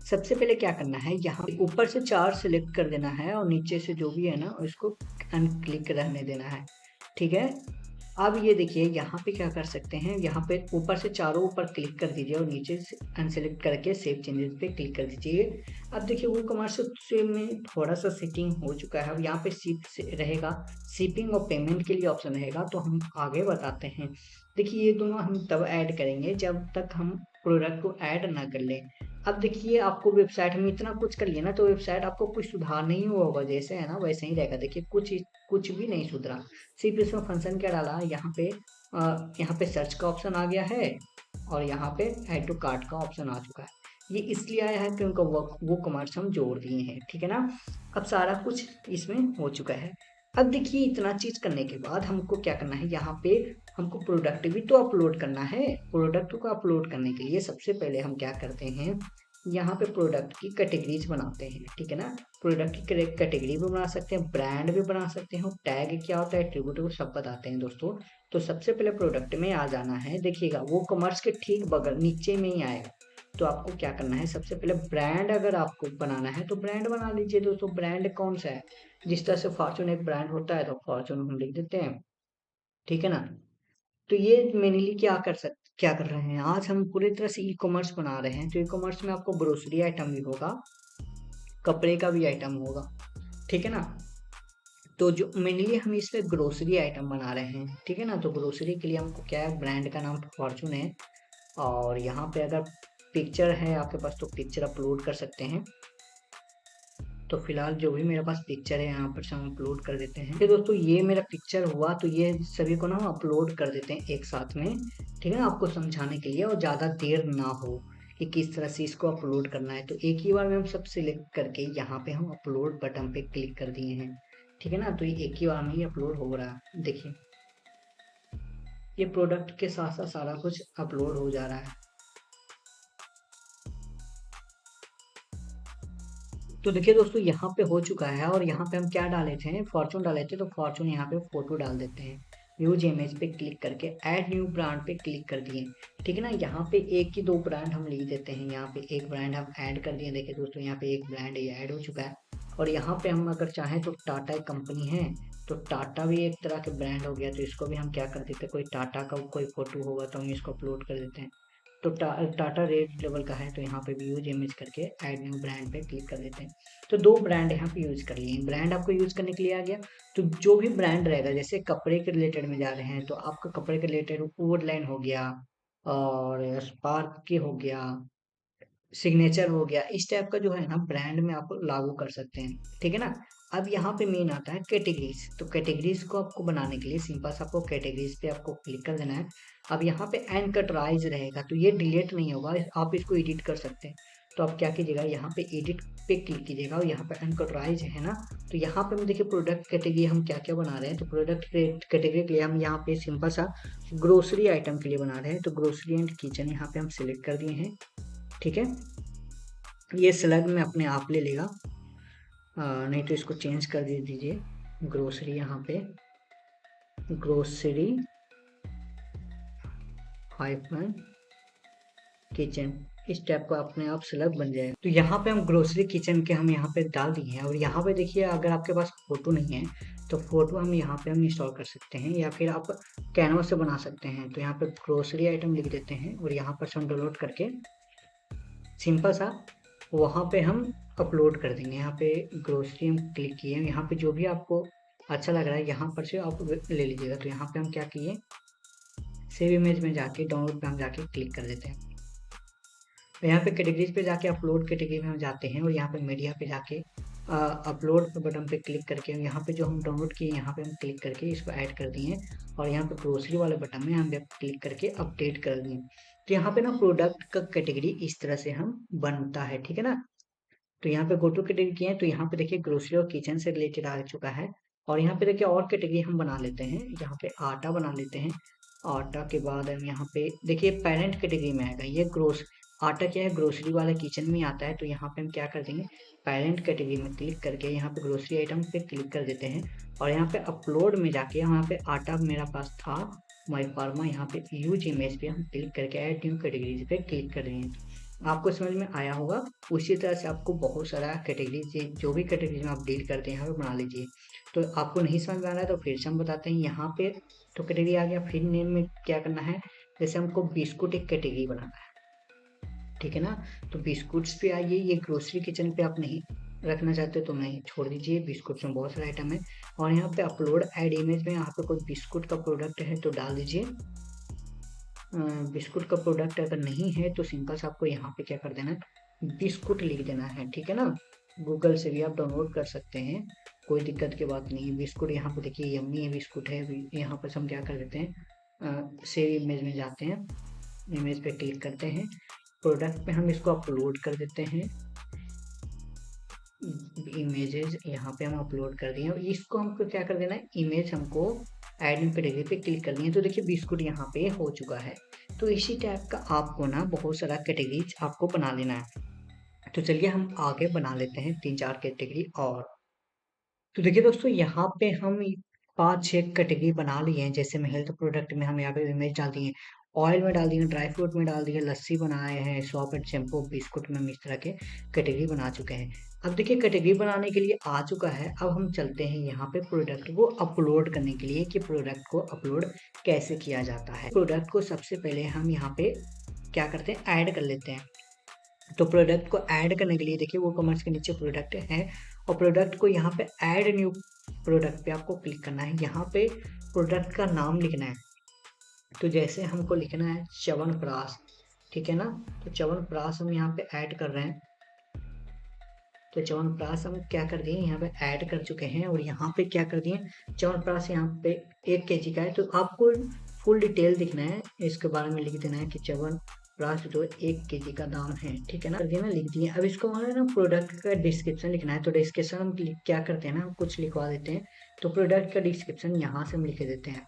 S1: सबसे पहले क्या करना है, यहाँ पे ऊपर से 4 सिलेक्ट कर देना है, और नीचे से जो भी है ना इसको अनक्लिक रहने देना है, ठीक है। अब ये देखिए यहाँ पे क्या कर सकते हैं, यहाँ पे ऊपर से चारों ऊपर क्लिक कर दीजिए, और नीचे से अनसेलेक्ट करके सेव चेंजेस पे क्लिक कर दीजिए। अब देखिए वो कॉमर्स में थोड़ा सा सेटिंग हो चुका है। अब यहाँ पे शिप रहेगा, शिपिंग और पेमेंट के लिए ऑप्शन रहेगा, तो हम आगे बताते हैं। देखिए ये दोनों हम तब ऐड करेंगे जब तक हम प्रोडक्ट को ऐड ना कर लें। अब देखिए आपको वेबसाइट में इतना कुछ कर लिया ना, तो वेबसाइट आपको कुछ सुधार नहीं हुआ होगा, जैसे है ना वैसे ही रहेगा। देखिए कुछ भी नहीं सुधरा, सिर्फ इसमें फंक्शन क्या डाला, यहाँ पे सर्च का ऑप्शन आ गया है, और यहाँ पे ऐड टू कार्ट का ऑप्शन आ चुका है। ये इसलिए आया है क्योंकि वो कॉमर्स हम जोड़ दिए हैं, ठीक है ना। अब सारा कुछ इसमें हो चुका है। अब देखिए इतना चीज करने के बाद हमको क्या करना है, यहाँ पे हमको प्रोडक्ट भी तो अपलोड करना है। प्रोडक्ट को अपलोड करने के लिए सबसे पहले हम क्या करते हैं, यहाँ पे प्रोडक्ट की कैटेगरीज बनाते हैं, ठीक है ना। प्रोडक्ट की कैटेगरी भी बना सकते हैं, ब्रांड भी बना सकते हैं, टैग क्या होता है, एट्रीब्यूट, वो सब बताते हैं दोस्तों। तो सबसे पहले प्रोडक्ट में आ जाना है। देखिएगा वो कॉमर्स के ठीक बगल नीचे में ही आएगा। तो आपको क्या करना है, सबसे पहले ब्रांड अगर आपको बनाना है तो ब्रांड बना लीजिए दोस्तों। ब्रांड कौन सा है, जिस तरह से फॉर्चून एक ब्रांड होता है, तो फॉर्चून हम लिख देते हैं, ठीक है ना। तो ये मेनली क्या कर रहे हैं, आज हम पूरी तरह से ई कॉमर्स बना रहे हैं। तो ई कॉमर्स में आपको ग्रोसरी आइटम भी होगा, कपड़े का भी आइटम होगा, ठीक है ना। तो जो मेनली हम इसमें ग्रोसरी आइटम बना रहे हैं, ठीक है ना। तो ग्रोसरी के लिए हमको क्या है, ब्रांड का नाम फॉर्चून है, और यहाँ पे अगर पिक्चर है आपके पास तो पिक्चर अपलोड कर सकते हैं। तो फिलहाल जो भी मेरे पास पिक्चर है यहाँ पर से हम अपलोड कर देते हैं। तो दोस्तों ये मेरा पिक्चर हुआ, तो ये सभी को ना हम अपलोड कर देते हैं एक साथ में, ठीक है ना, आपको समझाने के लिए और ज़्यादा देर ना हो कि किस तरह से इसको अपलोड करना है। तो एक ही बार में हम सब सिलेक्ट करके यहाँ पे हम अपलोड बटन पे क्लिक कर दिए हैं, ठीक है ना। तो ये एक ही बार में ही अपलोड हो रहा है। देखिए ये प्रोडक्ट के साथ साथ सारा कुछ अपलोड हो जा रहा है। तो देखिए दोस्तों यहाँ पे हो चुका है, और यहाँ पे हम क्या डाले थे, फॉर्चून डाले थे, तो फॉर्चून यहाँ पे फोटो डाल देते हैं। यूज इमेज पे क्लिक करके ऐड न्यू ब्रांड पे क्लिक कर दिए, ठीक है ना। यहाँ पे एक की दो ब्रांड हम लिख देते हैं, यहाँ पे एक ब्रांड हम ऐड कर दिए। देखिए दोस्तों यहाँ पे एक ब्रांड ये ऐड हो चुका है। और यहाँ पे हम अगर चाहें तो टाटा एक कंपनी है, तो टाटा भी एक तरह के ब्रांड हो गया, तो इसको भी हम क्या कर देते हैं, कोई टाटा का कोई फोटो होगा तो हम इसको अपलोड कर देते हैं। तो टाटा रेड लेवल का है, तो यहाँ पे भी यूज इमेज करके ऐड न्यू ब्रांड पे क्लिक कर देते हैं। तो दो ब्रांड यहाँ पे यूज कर लिए। ब्रांड आपको यूज करने के लिए आ गया। तो जो भी ब्रांड रहेगा, जैसे कपड़े के रिलेटेड में जा रहे हैं, तो आपका कपड़े के रिलेटेड वुडलाइन हो गया, और स्पार्क की हो गया, सिग्नेचर हो गया, इस टाइप का जो है ना ब्रांड में आप लागू कर सकते हैं, ठीक है ना। अब यहाँ पे मेन आता है कैटेगरीज। तो कैटेगरीज को आपको बनाने के लिए सिंपल सा आपको कैटेगरीज पे आपको क्लिक कर देना है। अब यहाँ पे एनकटराइज रहेगा, तो ये डिलीट नहीं होगा, आप इसको एडिट कर सकते हैं। तो आप क्या कीजिएगा, यहाँ पे एडिट पे क्लिक कीजिएगा और यहाँ पे एनकटराइज है ना, तो यहाँ पे हम देखिए प्रोडक्ट कैटेगरी हम क्या क्या बना रहे हैं। तो प्रोडक्ट कैटेगरी के लिए हम यहाँ पे सिंपल सा ग्रोसरी आइटम के लिए बना रहे हैं। तो ग्रोसरी एंड किचन यहाँ पे हम सिलेक्ट कर दिए हैं, ठीक है। ये स्लग में अपने आप ले लेगा, नहीं तो इसको चेंज कर दे दीजिए। ग्रोसरी यहाँ पे ग्रोसरी हाइफन किचन, इस टाइप का अपने आप स्लग बन जाएगा। तो यहाँ पे हम ग्रोसरी किचन के हम यहाँ पे डाल दिए हैं। और यहाँ पे देखिए अगर आपके पास फोटो नहीं है तो फोटो हम यहाँ पे हम इंस्टॉल कर सकते हैं, या फिर आप कैनवा से बना सकते हैं। तो यहाँ पे ग्रोसरी आइटम लिख देते हैं और यहाँ पर से हम डाउनलोड करके सिंपल सा वहाँ पे हम अपलोड कर देंगे। यहाँ पे ग्रोसरी हम क्लिक किए, यहाँ पे जो भी आपको अच्छा लग रहा है यहाँ पर से आप ले लीजिएगा। तो यहाँ पे हम क्या किए, सेव इमेज में जाके डाउनलोड पे हम जाके क्लिक कर देते हैं। तो यहाँ पे कैटेगरीज पे जाके अपलोड कैटेगरी में हम जाते हैं और यहाँ पे मीडिया पे जाके अपलोड बटन पे क्लिक करके यहाँ पे जो हम डाउनलोड किए यहाँ पे हम क्लिक करके इसको ऐड कर दिए और यहाँ पे ग्रोसरी वाले बटन में हम क्लिक करके अपडेट कर दिए। तो यहाँ पे ना प्रोडक्ट का कैटेगरी इस तरह से हम बनता है, ठीक है ना। तो यहाँ पे गो टू कैटेगरी किए हैं, तो यहाँ पे देखिए ग्रोसरी और किचन से रिलेटेड आ चुका है। और यहाँ पे देखिए और कैटेगरी हम बना लेते हैं, यहाँ पे आटा बना लेते हैं। आटा के बाद हम यहाँ पे देखिए पेरेंट कैटेगरी में आएगा ये ग्रोस, आटा क्या है ग्रोसरी वाला किचन में आता है। तो यहाँ पे हम क्या कर देंगे, पेरेंट कैटेगरी में क्लिक करके यहाँ पे ग्रोसरी आइटम पे क्लिक कर देते हैं और यहाँ पे अपलोड में जाके यहाँ पे आटा मेरा पास था माई फार्मा, यहाँ पे यूज इमेज पे हम क्लिक करके ऐड न्यू कैटेगरीज पे क्लिक कर देंगे। आपको समझ में आया होगा। उसी तरह से आपको बहुत सारा कैटेगरीज, जो भी कैटेगरीज में आप डील करते हैं यहाँ पे बना लीजिए। तो आपको नहीं समझ में आ रहा है तो फिर से हम बताते हैं। यहाँ पे तो कैटेगरी आ गया, फिर नेम में क्या करना है, जैसे हमको बिस्कुट एक कैटेगरी बनाना है, ठीक है ना। तो बिस्कुट्स पे आइए, ये ग्रोसरी किचन पे आप नहीं रखना चाहते तो नहीं छोड़ दीजिए, बिस्कुट्स में बहुत सारा आइटम है। और यहाँ पे अपलोड ऐड इमेज में यहाँ पे कोई बिस्कुट का प्रोडक्ट है तो डाल दीजिए। बिस्कुट का प्रोडक्ट अगर नहीं है तो सिंपल से आपको यहाँ पे क्या कर देना है, बिस्कुट लिख देना है, ठीक है ना। गूगल से भी आप डाउनलोड कर सकते हैं, कोई दिक्कत की बात नहीं है। बिस्कुट यहाँ पे देखिए यम्मी बिस्कुट है। यहाँ पर हम क्या कर देते हैं, सेव इमेज में जाते हैं, इमेज पे क्लिक करते हैं, प्रोडक्ट पे हम इसको अपलोड कर देते हैं। इमेजेस यहाँ पे हम अपलोड कर दिए और इसको हमको क्या कर देना है, इमेज हमको ऐड न्यू कैटेगरी पे क्लिक कर दिए। तो देखिए बिस्कुट यहाँ पे हो चुका है। तो इसी टाइप का आपको ना बहुत सारा कैटेगरीज आपको बना लेना है। तो चलिए हम आगे बना लेते हैं 3-4 कैटेगरी और। तो देखिए दोस्तों यहाँ पे हम 5-6 कैटेगरी बना लिए हैं। जैसे में हेल्थ प्रोडक्ट में हम यहाँ पे इमेज डाल दिए, ऑयल में डाल दिए, ड्राई फ्रूट में डाल दिए, लस्सी बनाए हैं, सॉप एंड शैम्पू, बिस्कुट में हम इस तरह के कैटेगरी बना चुके हैं। अब देखिए कैटेगरी बनाने के लिए आ चुका है। अब हम चलते हैं यहाँ पे प्रोडक्ट को अपलोड करने के लिए कि प्रोडक्ट को अपलोड कैसे किया जाता है। प्रोडक्ट को सबसे पहले हम यहाँ पे क्या करते हैं, ऐड कर लेते हैं। तो प्रोडक्ट को ऐड करने के लिए देखिए वो कॉमर्स के नीचे प्रोडक्ट है और प्रोडक्ट को यहाँ पे ऐड न्यू प्रोडक्ट पे आपको क्लिक करना है। यहाँ पे प्रोडक्ट का नाम लिखना है। तो जैसे हमको लिखना है च्यवनप्राश, ठीक है ना। तो च्यवनप्राश हम यहाँ पे ऐड कर रहे हैं। तो च्यवनप्राश हम क्या कर दिए, यहाँ पे ऐड कर चुके हैं और यहाँ पे क्या कर दिए, च्यवनप्राश यहाँ पे 1 kg का है। तो आपको फुल डिटेल दिखना है, इसके बारे में लिख देना है कि च्यवनप्राश जो 1 kg का दाम है, ठीक है ना, कर दिया ना, लिख दिए। अब इसको हमारे ना प्रोडक्ट का डिस्क्रिप्शन लिखना है। तो डिस्क्रिप्शन हम क्या करते हैं ना, हम कुछ लिखवा देते हैं। तो प्रोडक्ट का डिस्क्रिप्शन यहाँ से हम लिख देते हैं,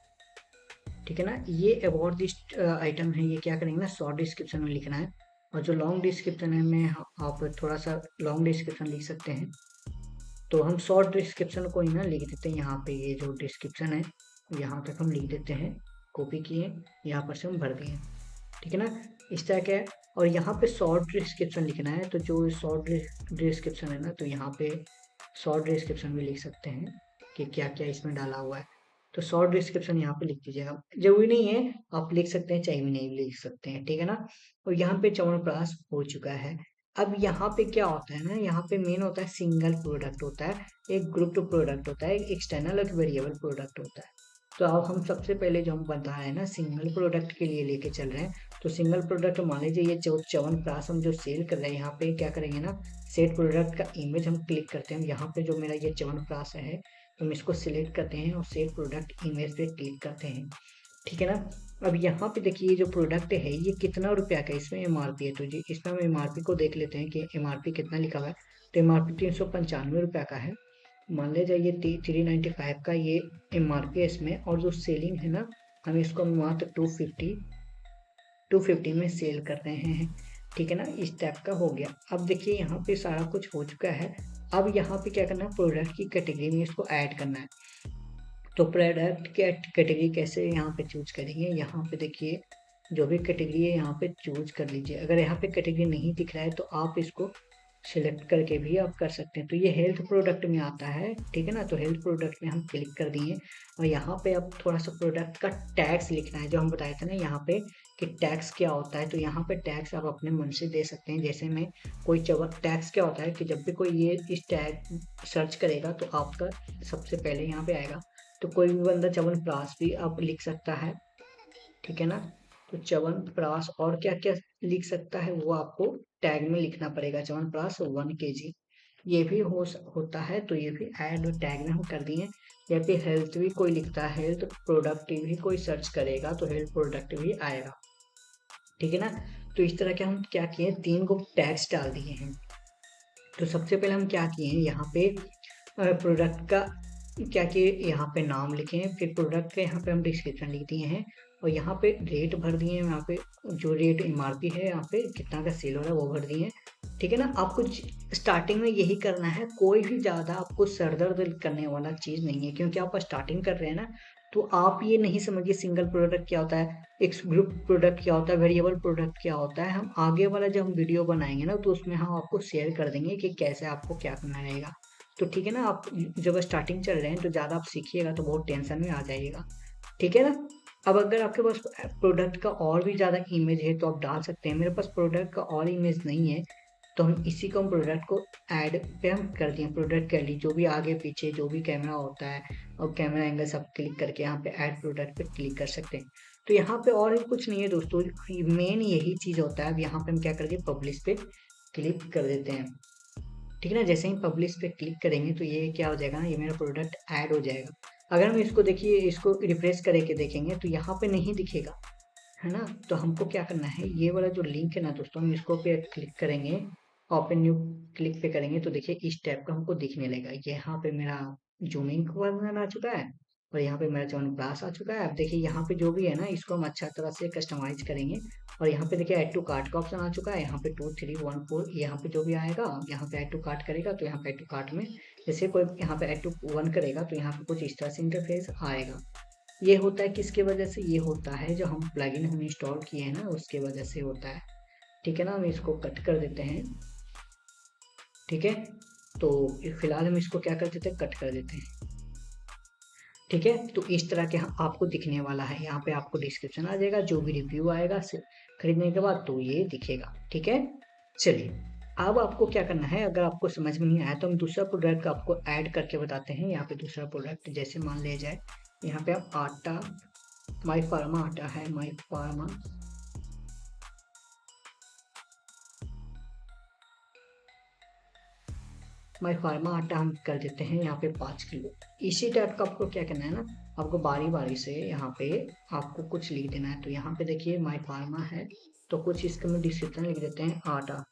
S1: ठीक है ना। ये अबाउट दिस आइटम है, ये क्या करेंगे ना शॉर्ट डिस्क्रिप्शन में लिखना है। और जो लॉन्ग डिस्क्रिप्शन है में आप थोड़ा सा लॉन्ग डिस्क्रिप्शन लिख सकते हैं। तो हम शॉर्ट डिस्क्रिप्शन को ही ना लिख देते हैं। यहाँ पे ये जो डिस्क्रिप्शन है यहाँ तक हम लिख देते हैं, कॉपी किए, यहाँ पर से हम भर दिए, ठीक है ना, इस तरह का है। और यहाँ पे शॉर्ट डिस्क्रिप्शन लिखना है। तो जो शॉर्ट डिस्क्रिप्शन है ना, तो यहाँ पे शॉर्ट डिस्क्रिप्शन भी लिख सकते हैं कि क्या क्या इसमें डाला हुआ है। तो शॉर्ट डिस्क्रिप्शन यहाँ पे लिख दीजिएगा, जरूरी नहीं है आप लिख सकते हैं, चाहे भी नहीं लिख सकते हैं, ठीक है ना। और यहाँ पे च्यवनप्राश हो चुका है। अब यहाँ पे क्या होता है ना, यहाँ पे मेन होता है सिंगल प्रोडक्ट होता है, एक ग्रुप प्रोडक्ट होता है, एक एक्सटर्नल और वेरिएबल प्रोडक्ट होता है। तो अब हम सबसे पहले जो हम बता रहे हैं ना, सिंगल प्रोडक्ट के लिए लेके चल रहे हैं। तो सिंगल प्रोडक्ट मान लीजिए ये जो च्यवनप्राश हम जो सेल कर रहे हैं, यहाँ पे क्या करेंगे ना, सेट प्रोडक्ट का इमेज हम क्लिक करते हैं। यहाँ पे जो मेरा ये च्यवनप्राश है, हम इसको सिलेक्ट करते हैं और सेट प्रोडक्ट इमेज पे क्लिक करते हैं, ठीक है ना। अब यहाँ पे देखिए ये जो प्रोडक्ट है ये कितना रुपया का, इसमें एमआरपी है, तो जी इसमें हम एमआरपी को देख लेते हैं कि एमआरपी कितना लिखा हुआ है। तो एमआरपी 395 रुपया का है। मान ले जाइए 395 का ये एमआरपी है इसमें, और जो सेलिंग है ना, हम इसको मात्र 250 में सेल कर रहे हैं, ठीक है ना। इस टाइप का हो गया। अब देखिए यहाँ पे सारा कुछ हो चुका है। अब यहाँ पे क्या करना है, प्रोडक्ट की कैटेगरी में इसको ऐड करना है। तो प्रोडक्ट की कैटेगरी कैसे यहाँ पे चूज करेंगे, यहाँ पे देखिए जो भी कैटेगरी है यहाँ पे चूज कर लीजिए। अगर यहाँ पे कैटेगरी नहीं दिख रहा है तो आप इसको सिलेक्ट करके भी आप कर सकते हैं। तो ये हेल्थ प्रोडक्ट में आता है, ठीक है ना। तो हेल्थ प्रोडक्ट में हम क्लिक कर दिए, और यहाँ पे अब थोड़ा सा प्रोडक्ट का टैक्स लिखना है, जो हम बताए थे ना यहाँ पे कि टैक्स क्या होता है। तो यहाँ पे टैक्स आप अपने मन से दे सकते हैं। जैसे मैं कोई टैक्स क्या होता है कि जब भी कोई ये इस टैग सर्च करेगा तो आपका सबसे पहले यहाँ पे आएगा। तो कोई भी बंदा च्यवनप्राश भी आप लिख सकता है, ठीक है ना। तो च्यवनप्राश और क्या क्या लिख सकता है वो आपको टैग में लिखना पड़ेगा। च्यवनप्राश 1 kg ये भी होता है, तो ये भी ऐड टैग में हम कर दिए। या फिर हेल्थ भी कोई लिखता है, हेल्थ प्रोडक्ट भी कोई सर्च करेगा तो हेल्थ प्रोडक्ट भी आएगा, ठीक है ना। तो इस तरह के हम क्या किए, 3 को टैग्स डाल दिए हैं। तो सबसे पहले हम क्या किए हैं, यहाँ पे प्रोडक्ट का क्या किए, यहाँ पे नाम लिखे हैं, फिर प्रोडक्ट का यहाँ पे हम डिस्क्रिप्शन लिख दिए हैं, और यहाँ पे रेट भर दिए हैं। यहाँ पे जो रेट एमआरपी है, यहाँ पे कितना का सेल हो रहा है वो भर दिए हैं, ठीक है ना। आपको स्टार्टिंग में यही करना है, कोई भी ज़्यादा आपको सरदर्द करने वाला चीज़ नहीं है, क्योंकि आप स्टार्टिंग कर रहे हैं ना। तो आप ये नहीं समझिए सिंगल प्रोडक्ट क्या होता है, एक ग्रुप प्रोडक्ट क्या होता है, वेरिएबल प्रोडक्ट क्या होता है। हम आगे वाला जब हम वीडियो बनाएंगे ना, तो उसमें हम आपको शेयर कर देंगे कि कैसे आपको क्या करना रहेगा। तो ठीक है ना, आप जब स्टार्टिंग चल रहे हैं तो ज़्यादा आप सीखिएगा तो बहुत टेंशन में आ जाइएगा, ठीक है ना। अब अगर आपके पास प्रोडक्ट का और भी ज़्यादा इमेज है तो आप डाल सकते हैं। मेरे पास प्रोडक्ट का और इमेज नहीं है, तो हम इसी को, हम प्रोडक्ट को ऐड पे हम कर दिए। प्रोडक्ट कर ली, जो भी आगे पीछे जो भी कैमरा होता है और कैमरा एंगल सब क्लिक करके यहाँ पे ऐड प्रोडक्ट पे क्लिक कर सकते हैं। तो यहाँ पे और कुछ नहीं है दोस्तों, मेन यही चीज़ होता है। अब यहाँ पे हम क्या करेंगे, पब्लिश पे क्लिक कर देते हैं, ठीक है ना। जैसे ही पब्लिश पे क्लिक करेंगे तो ये क्या हो जाएगा ना, ये मेरा प्रोडक्ट ऐड हो जाएगा। अगर हम इसको देखिए, इसको रिफ्रेश करके देखेंगे तो यहाँ पे नहीं दिखेगा, है ना। तो हमको क्या करना है, ये वाला जो लिंक है ना दोस्तों, हम इसको पे क्लिक करेंगे, ओपन न्यू क्लिक पे करेंगे तो देखिए इस टाइप का हमको दिखने लगेगा। यहाँ पे मेरा जूमिंग वर्जन आ चुका है, और यहाँ पे मेरा च्यवनप्राश आ चुका है। अब देखिए यहाँ पे जो भी है ना, इसको हम अच्छा तरह से कस्टमाइज करेंगे। और यहाँ पे देखिए ऐड टू कार्ट का ऑप्शन आ चुका है। यहाँ पे 2314 यहाँ पे जो भी आएगा, यहाँ पे ऐड टू कार्ट करेगा तो यहाँ पे ऐड टू कार्ट में, जैसे कोई यहाँ पे ऐड टू 1 करेगा तो यहाँ पे कुछ इस तरह से इंटरफेस आएगा। ये होता है किसके वजह से, ये होता है जो हम प्लगइन हम इंस्टॉल किए हैं ना, उसके वजह से होता है, ठीक है ना। हम इसको कट कर देते हैं, ठीक है। तो फिलहाल हम इसको क्या कर देते हैं, कट कर देते हैं, ठीक है। तो इस तरह के आपको दिखने वाला है। यहाँ पे आपको डिस्क्रिप्शन आ जाएगा, जो भी रिव्यू आएगा खरीदने के बाद तो ये दिखेगा, ठीक है। चलिए, अब आपको क्या करना है, अगर आपको समझ में नहीं आया तो हम दूसरा प्रोडक्ट आपको ऐड करके बताते हैं। यहाँ पे दूसरा प्रोडक्ट जैसे मान लिया जाए, यहाँ पे आप आटा, माई फार्मा आटा है, माई फार्मा आटा हम कर देते हैं यहाँ पे 5 किलो। इसी टाइप का आपको क्या करना है ना, आपको बारी बारी से यहाँ पे आपको कुछ लिख देना है। तो यहाँ पे देखिए माई फार्मा है, तो कुछ इसका में डिस्क्रिप्शन लिख देते हैं आटा,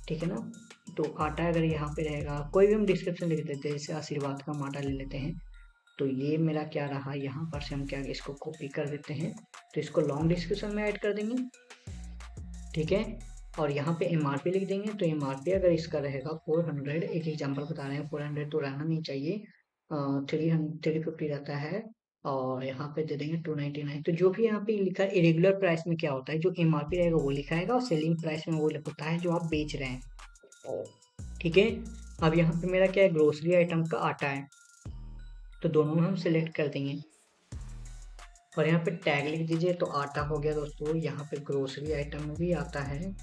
S1: ठीक है ना। तो आटा अगर यहाँ पे रहेगा, कोई भी हम डिस्क्रिप्शन लिख देते हैं, जैसे आशीर्वाद का हम आटा ले लेते हैं। तो ये मेरा क्या रहा, यहाँ पर से हम क्या इसको कॉपी कर देते हैं, तो इसको लॉन्ग डिस्क्रिप्शन में ऐड कर देंगे, ठीक है। और यहाँ पे एमआरपी लिख देंगे। तो एमआरपी अगर इसका रहेगा 400, एक एग्जांपल बता रहे हैं, 400 तो रहना नहीं चाहिए, 350 रहता है। और यहाँ पे दे देंगे 299। तो जो भी यहाँ पे लिखा है, इरेगुलर प्राइस में क्या होता है, जो एमआरपी रहेगा वो लिखा है, और सेलिंग प्राइस में वो होता है जो आप बेच रहे हैं, ठीक है। अब यहाँ पे मेरा क्या है, ग्रोसरी आइटम का आटा है, तो दोनों में हम सिलेक्ट कर देंगे, और यहाँ पे टैग लिख दीजिए। तो आटा हो गया दोस्तों, यहाँ पे ग्रोसरी आइटम में भी आता है,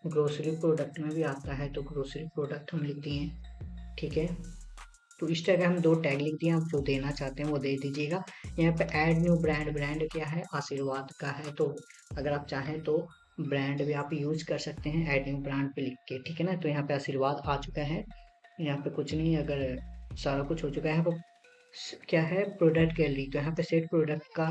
S1: ग्रोसरी प्रोडक्ट में भी आता है, तो ग्रोसरी प्रोडक्ट हम लिख दिए, ठीक है। तो इस तरह के हम 2 टैग लिख दिए, आप जो देना चाहते हैं वो दे दीजिएगा। यहाँ पे ऐड न्यू ब्रांड, ब्रांड क्या है, आशीर्वाद का है, तो अगर आप चाहें तो ब्रांड भी आप यूज कर सकते हैं ऐड न्यू ब्रांड पे लिख के, ठीक है ना। तो यहाँ पे आशीर्वाद आ चुका है, यहाँ पे कुछ नहीं, अगर सारा कुछ हो चुका है। तो क्या है, प्रोडक्ट गैलरी, तो यहाँ पे सेट प्रोडक्ट का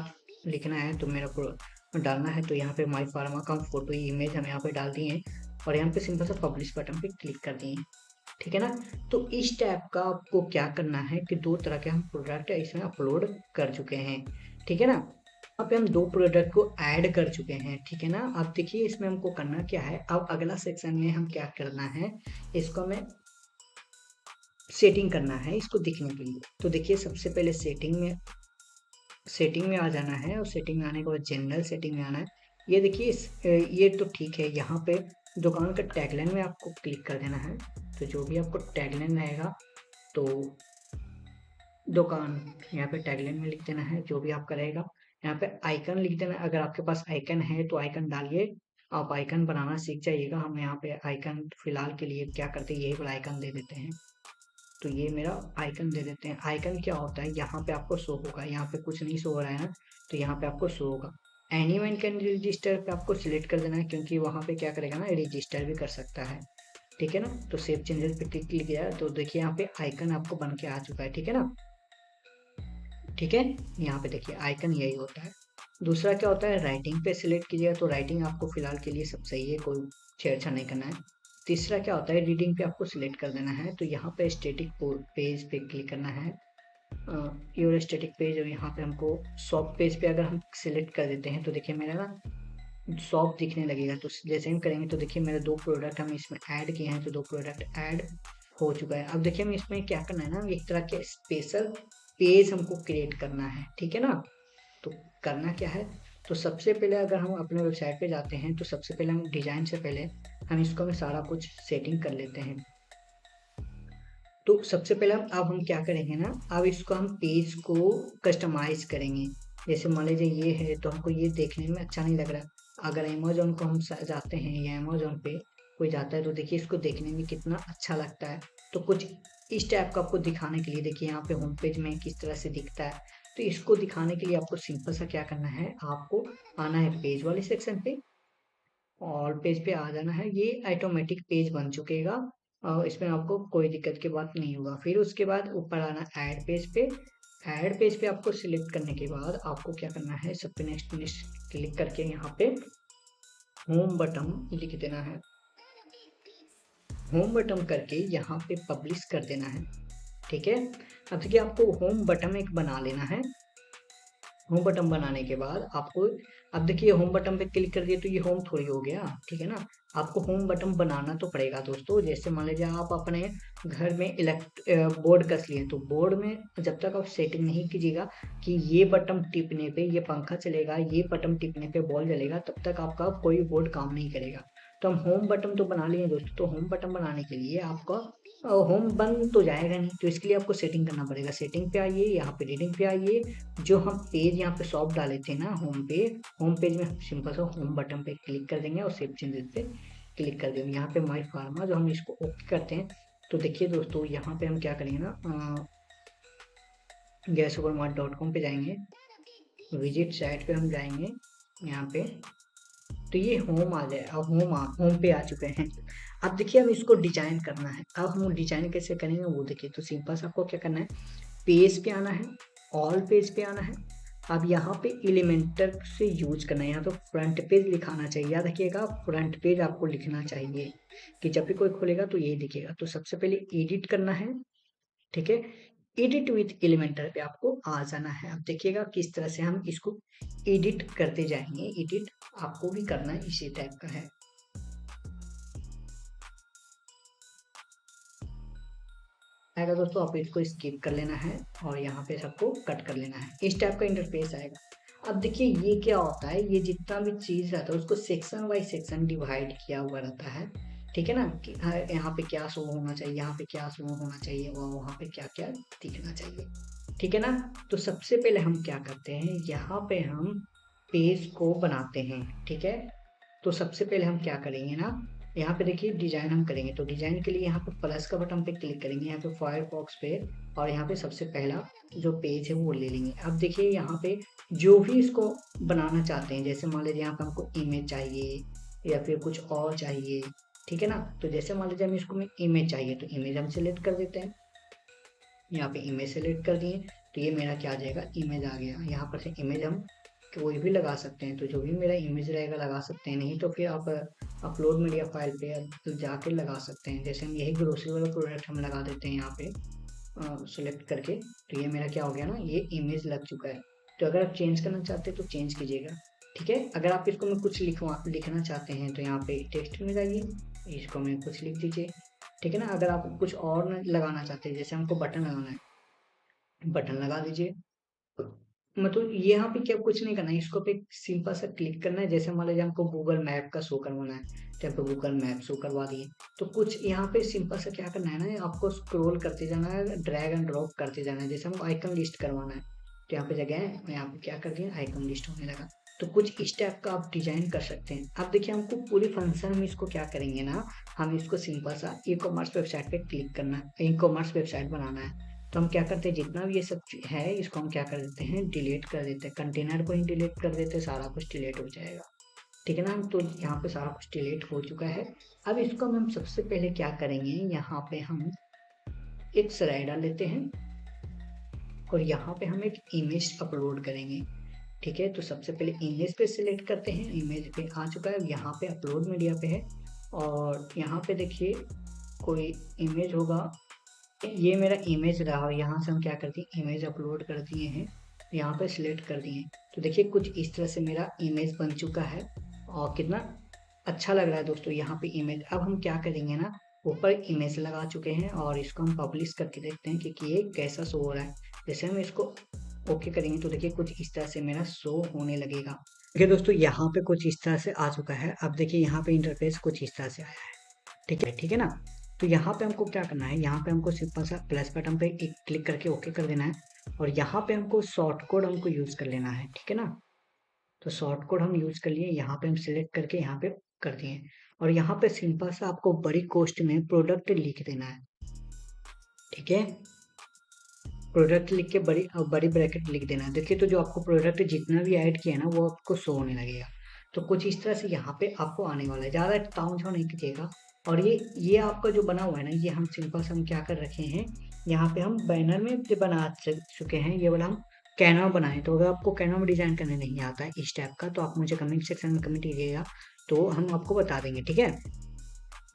S1: लिखना है, तो मेरा डालना है, तो यहाँ पे माई फार्मा का फोटो इमेज हम यहाँ पे डाल दिए हैं और यहाँ पे सिंपल सा पब्लिश बटन पे क्लिक कर दिए, ठीक है ना। तो इस टाइप का आपको क्या करना है कि 2 तरह के हम प्रोडक्ट इसमें अपलोड कर चुके हैं, ठीक है ना। यहाँ पे हम 2 प्रोडक्ट को ऐड कर चुके हैं, ठीक है ना। अब देखिए इसमें हमको करना क्या है, अब अगला सेक्शन में हम क्या करना है, इसको हमें सेटिंग करना है इसको दिखने के लिए। तो देखिए सबसे पहले सेटिंग में आ जाना है और सेटिंग में आने के बाद जनरल सेटिंग में आना है। ये देखिए ये तो ठीक है, यहाँ पे दुकान का टैगलाइन में आपको क्लिक कर देना है। तो जो भी आपको टैगलाइन आएगा तो दुकान यहाँ पे टैगलाइन में लिख देना है, जो भी आपका रहेगा। यहाँ पे आइकन लिख देना, अगर आपके पास आइकन है तो आइकन डालिए, आप आइकन बनाना सीख जाइएगा। हम यहाँ पे आइकन फिलहाल के लिए क्या करते हैं, यही वाला आइकन दे देते हैं। तो ये मेरा आइकन दे देते हैं। आइकन क्या होता है, यहाँ पे आपको शो होगा, यहाँ पे कुछ नहीं शो हो रहा है ना, तो यहाँ पे आपको शो होगा। एनीवन कैन रजिस्टर पे आपको सिलेक्ट कर देना है, क्योंकि वहाँ पे क्या करेगा ना, रजिस्टर भी कर सकता है, ठीक है ना। तो सेव चेंजेस पे क्लिक किया, तो देखिए यहाँ पे आइकन आपको बन के आ चुका है, ठीक है ना। ठीक है, यहाँ पे देखिए आइकन यही होता है। दूसरा क्या होता है, राइटिंग पे सिलेक्ट कीजिएगा, तो राइटिंग आपको फिलहाल के लिए सब सही है, कोई छेड़छाड़ नहीं करना है। तीसरा क्या होता है, रीडिंग पे आपको सिलेक्ट कर देना है, तो यहाँ पे स्टैटिक पेज पे क्लिक करना है, योर स्टैटिक पेज, और यहाँ पे हमको शॉप पेज पे अगर हम सिलेक्ट कर देते हैं तो देखिए मेरा ना शॉप दिखने लगेगा। तो जैसे हम करेंगे तो देखिए मेरे 2 प्रोडक्ट हम इसमें ऐड किए हैं, तो 2 प्रोडक्ट ऐड हो चुका है। अब देखिए हम इसमें क्या करना है ना, एक तरह के स्पेशल पेज हमको क्रिएट करना है, ठीक है ना। तो करना क्या है, तो सबसे पहले अगर हम अपने वेबसाइट पे जाते हैं तो सबसे पहले हम डिजाइन से पहले हम इसको में सारा कुछ सेटिंग कर लेते हैं। तो सबसे पहले अब हम क्या करेंगे ना, अब इसको हम पेज को कस्टमाइज करेंगे। जैसे मान लीजिए ये है, तो हमको ये देखने में अच्छा नहीं लग रहा, अगर अमेजोन को हम जाते हैं या अमेजोन पे कोई जाता है तो देखिए इसको देखने में कितना अच्छा लगता है। तो कुछ इस टाइप का आपको दिखाने के लिए देखिए यहाँ पे होम पेज में किस तरह से दिखता है, तो इसको दिखाने के लिए आपको सिंपल सा क्या करना है, आपको आना है पेज वाले सेक्शन पे, ऑल पेज पे आ जाना है। ये ऑटोमेटिक पेज बन चुकेगा और इसमें आपको कोई दिक्कत की बात नहीं होगा। फिर उसके बाद ऊपर आना ऐड पेज पे, ऐड पेज पे आपको सिलेक्ट करने के बाद आपको क्या करना है, सब पे नेक्स्ट नेक्स्ट क्लिक करके यहाँ पे होम बटन लिख देना है। होम बटन करके यहाँ पे पब्लिश कर देना है, ठीक है। अब देखिए आपको होम बटन एक बना लेना है। होम बटन बनाने के बाद आपको, अब देखिए होम बटन पे क्लिक कर दिए तो ये होम थोड़ी हो गया, ठीक है ना। आपको होम बटन बनाना तो पड़ेगा दोस्तों। जैसे मान लीजिए आप अपने घर में बोर्ड कस लिए, तो बोर्ड में जब तक आप सेटिंग नहीं कीजिएगा कि ये बटन टिपने पे ये पंखा चलेगा, ये बटन टिपने पे बॉल जलेगा, तब तक आपका कोई बोर्ड काम नहीं करेगा। तो हम होम बटन तो बना लिए दोस्तों। तो होम बटन बनाने के लिए आपका होम बन तो जाएगा नहीं, तो इसके लिए आपको सेटिंग करना पड़ेगा। सेटिंग पे आइए, यहाँ पे रीडिंग पे आइए, जो हम पेज यहाँ पे शॉप डाले थे ना होम पे, होम पेज में हम सिंपल सा होम बटन पे क्लिक कर देंगे और सेव चेंजेस पे क्लिक कर देंगे। यहाँ पे माई फार्मा जो हम इसको ओके करते हैं, तो देखिए दोस्तों यहाँ पे हम क्या करेंगे ना, gasupermart.com पे जाएंगे, विजिट साइट पे हम जाएंगे यहाँ पे, तो ये होम आ जाए। अब होम पे आ चुके हैं। अब देखिए हम इसको डिजाइन करना है। अब हम डिजाइन कैसे करेंगे वो देखिए। तो सिंपल से आपको क्या करना है, पेज पे आना है, ऑल पेज पे आना है। अब यहाँ पे एलिमेंटर से यूज करना है, यहाँ पे फ्रंट पेज लिखाना चाहिए। याद रखिएगा फ्रंट पेज आपको लिखना चाहिए कि जब भी कोई खोलेगा तो ये दिखेगा। तो सबसे पहले एडिट करना है, ठीक है। एडिट विथ एलिमेंटर पे आपको आ जाना है। अब देखिएगा किस तरह से हम इसको एडिट करते जाएंगे। एडिट आपको भी करना है, इसी टाइप का है। आएगा दोस्तों, आप इसको स्किप कर लेना है और यहाँ पे सबको कट कर लेना है। इस टाइप का इंटरफेस आएगा। अब देखिए ये क्या होता है, ये जितना भी चीज रहता है उसको सेक्शन वाइज सेक्शन डिवाइड किया हुआ रहता है, ठीक है ना। कि यहाँ पे क्या शो होना चाहिए, यहाँ पे क्या शो होना चाहिए, वहाँ पे क्या क्या दिखना चाहिए, ठीक है ना। तो सबसे पहले हम क्या करते हैं, यहाँ पे हम पेज को बनाते हैं, ठीक है। तो सबसे पहले हम क्या करेंगे ना, यहाँ पे देखिए डिजाइन हम करेंगे, तो डिजाइन के लिए यहाँ पे प्लस का बटन पे क्लिक करेंगे, यहाँ पे फायरफॉक्स पे, और यहाँ पे सबसे पहला जो पेज है वो ले लेंगे। अब देखिए यहाँ पे जो भी इसको बनाना चाहते हैं, जैसे मान लीजिए यहाँ पे हमको इमेज चाहिए या फिर कुछ और चाहिए, ठीक है ना। तो जैसे मान लीजिए हम इसको में इमेज चाहिए, तो इमेज हम सिलेक्ट कर देते हैं। यहाँ पे इमेज सेलेक्ट कर दिए, तो ये मेरा क्या आ जाएगा, इमेज आ गया। यहाँ पर से इमेज हम कोई भी लगा सकते हैं, तो जो भी मेरा इमेज रहेगा लगा सकते हैं, नहीं तो फिर आप अपलोड मीडिया फाइल पे जाके लगा सकते हैं। जैसे हम यही ग्रोसरी वाला प्रोडक्ट हम लगा देते हैं यहाँ पे सेलेक्ट करके, तो ये मेरा क्या हो गया ना, ये इमेज लग चुका है। तो अगर आप चेंज करना चाहते हैं तो चेंज कीजिएगा, ठीक है। अगर आप इसको में कुछ लिखना चाहते हैं तो यहाँ पे टेक्स्ट में जाइए, इसको में कुछ लिख दीजिए, ठीक है ना। अगर आप कुछ और लगाना चाहते हैं, जैसे हमको बटन लगाना है, बटन लगा दीजिए। मतलब यहाँ पे क्या कुछ नहीं करना है, इसको पे सिंपल सा क्लिक करना है। जैसे मान लीजिए हमको गूगल मैप का शो करवाना है, तो यहाँ पे गूगल मैप शो करवा दिए। तो कुछ यहाँ पे सिंपल सा क्या करना है ना, आपको स्क्रॉल करते जाना है, ड्रैग एंड ड्रॉप करते जाना है। जैसे हमको आइकन लिस्ट करवाना है, तो यहाँ पे जगह है, यहाँ पे क्या कर दिया, आइकन लिस्ट होने लगा। तो कुछ इस टाइप का आप डिजाइन कर सकते हैं। अब देखिए हमको पूरी फंक्शन में इसको क्या करेंगे ना, हम इसको सिंपल सा ई कॉमर्स वेबसाइट पे क्लिक करना है, ई कॉमर्स वेबसाइट बनाना है। तो हम क्या करते हैं, जितना भी ये सब है इसको हम क्या कर देते हैं, डिलीट कर देते हैं। कंटेनर को ही डिलीट कर देते हैं, सारा कुछ डिलीट हो जाएगा, ठीक है ना। तो यहाँ पे सारा कुछ डिलीट हो चुका है। अब इसको हम सबसे पहले क्या करेंगे, यहाँ पे हम एक स्लाइडर लेते हैं और यहाँ पे हम एक इमेज अपलोड करेंगे, ठीक है। तो सबसे पहले इमेज पे सिलेक्ट करते हैं, इमेज पे आ चुका है, यहाँ पे अपलोड मीडिया पे है, और यहाँ पे देखिए कोई इमेज होगा, ये मेरा इमेज रहा, और यहाँ से हम क्या करते हैं, इमेज अपलोड कर दिए हैं, यहाँ पे सिलेक्ट कर दिए। तो देखिए कुछ इस तरह से मेरा इमेज बन चुका है, और कितना अच्छा लग रहा है दोस्तों यहाँ पे इमेज। अब हम क्या करेंगे ना, ऊपर इमेज लगा चुके हैं और इसको हम पब्लिश करके देखते हैं कि ये कैसा शो हो रहा है। जैसे हम इसको ओके करेंगे तो देखिए कुछ इस तरह से मेरा शो होने लगेगा। देखिए दोस्तों यहाँ पे कुछ इस तरह से आ चुका है। अब देखिए यहाँ पे इंटरफेस कुछ इस तरह से आया है, ठीक है ना। तो यहाँ पे हमको क्या करना है, यहाँ पे हमको सिंपल सा प्लस बटन पे एक क्लिक करके ओके कर देना है, और यहाँ पे हमको शॉर्ट कोड हमको यूज कर लेना है, ठीक है ना। तो शॉर्ट कोड हम यूज कर लिए, यहाँ पे हम सिलेक्ट करके यहाँ पे कर दिए, और यहाँ पे सिंपल सा आपको बड़ी कोस्ट में प्रोडक्ट लिख देना है, ठीक है। प्रोडक्ट लिख के बड़ी बड़ी ब्रैकेट लिख देना है। देखिए तो जो आपको प्रोडक्ट जितना भी ऐड किया है ना वो आपको शो होने लगेगा। तो कुछ इस तरह से यहाँ पे आपको आने वाला है, ज़्यादा ताऊ झाऊ नहीं कीजिएगा। और ये आपका जो बना हुआ है ना, ये हम सिंपल से हम क्या कर रखे हैं, यहाँ पे हम बैनर में जो बना चुके हैं, ये वाला हम कैनवा बनाए। तो अगर आपको कैनवा में डिजाइन करने नहीं आता है इस टाइप का, तो आप मुझे कमेंट सेक्शन में कमेंट कीजिएगा, तो हम आपको बता देंगे, ठीक है।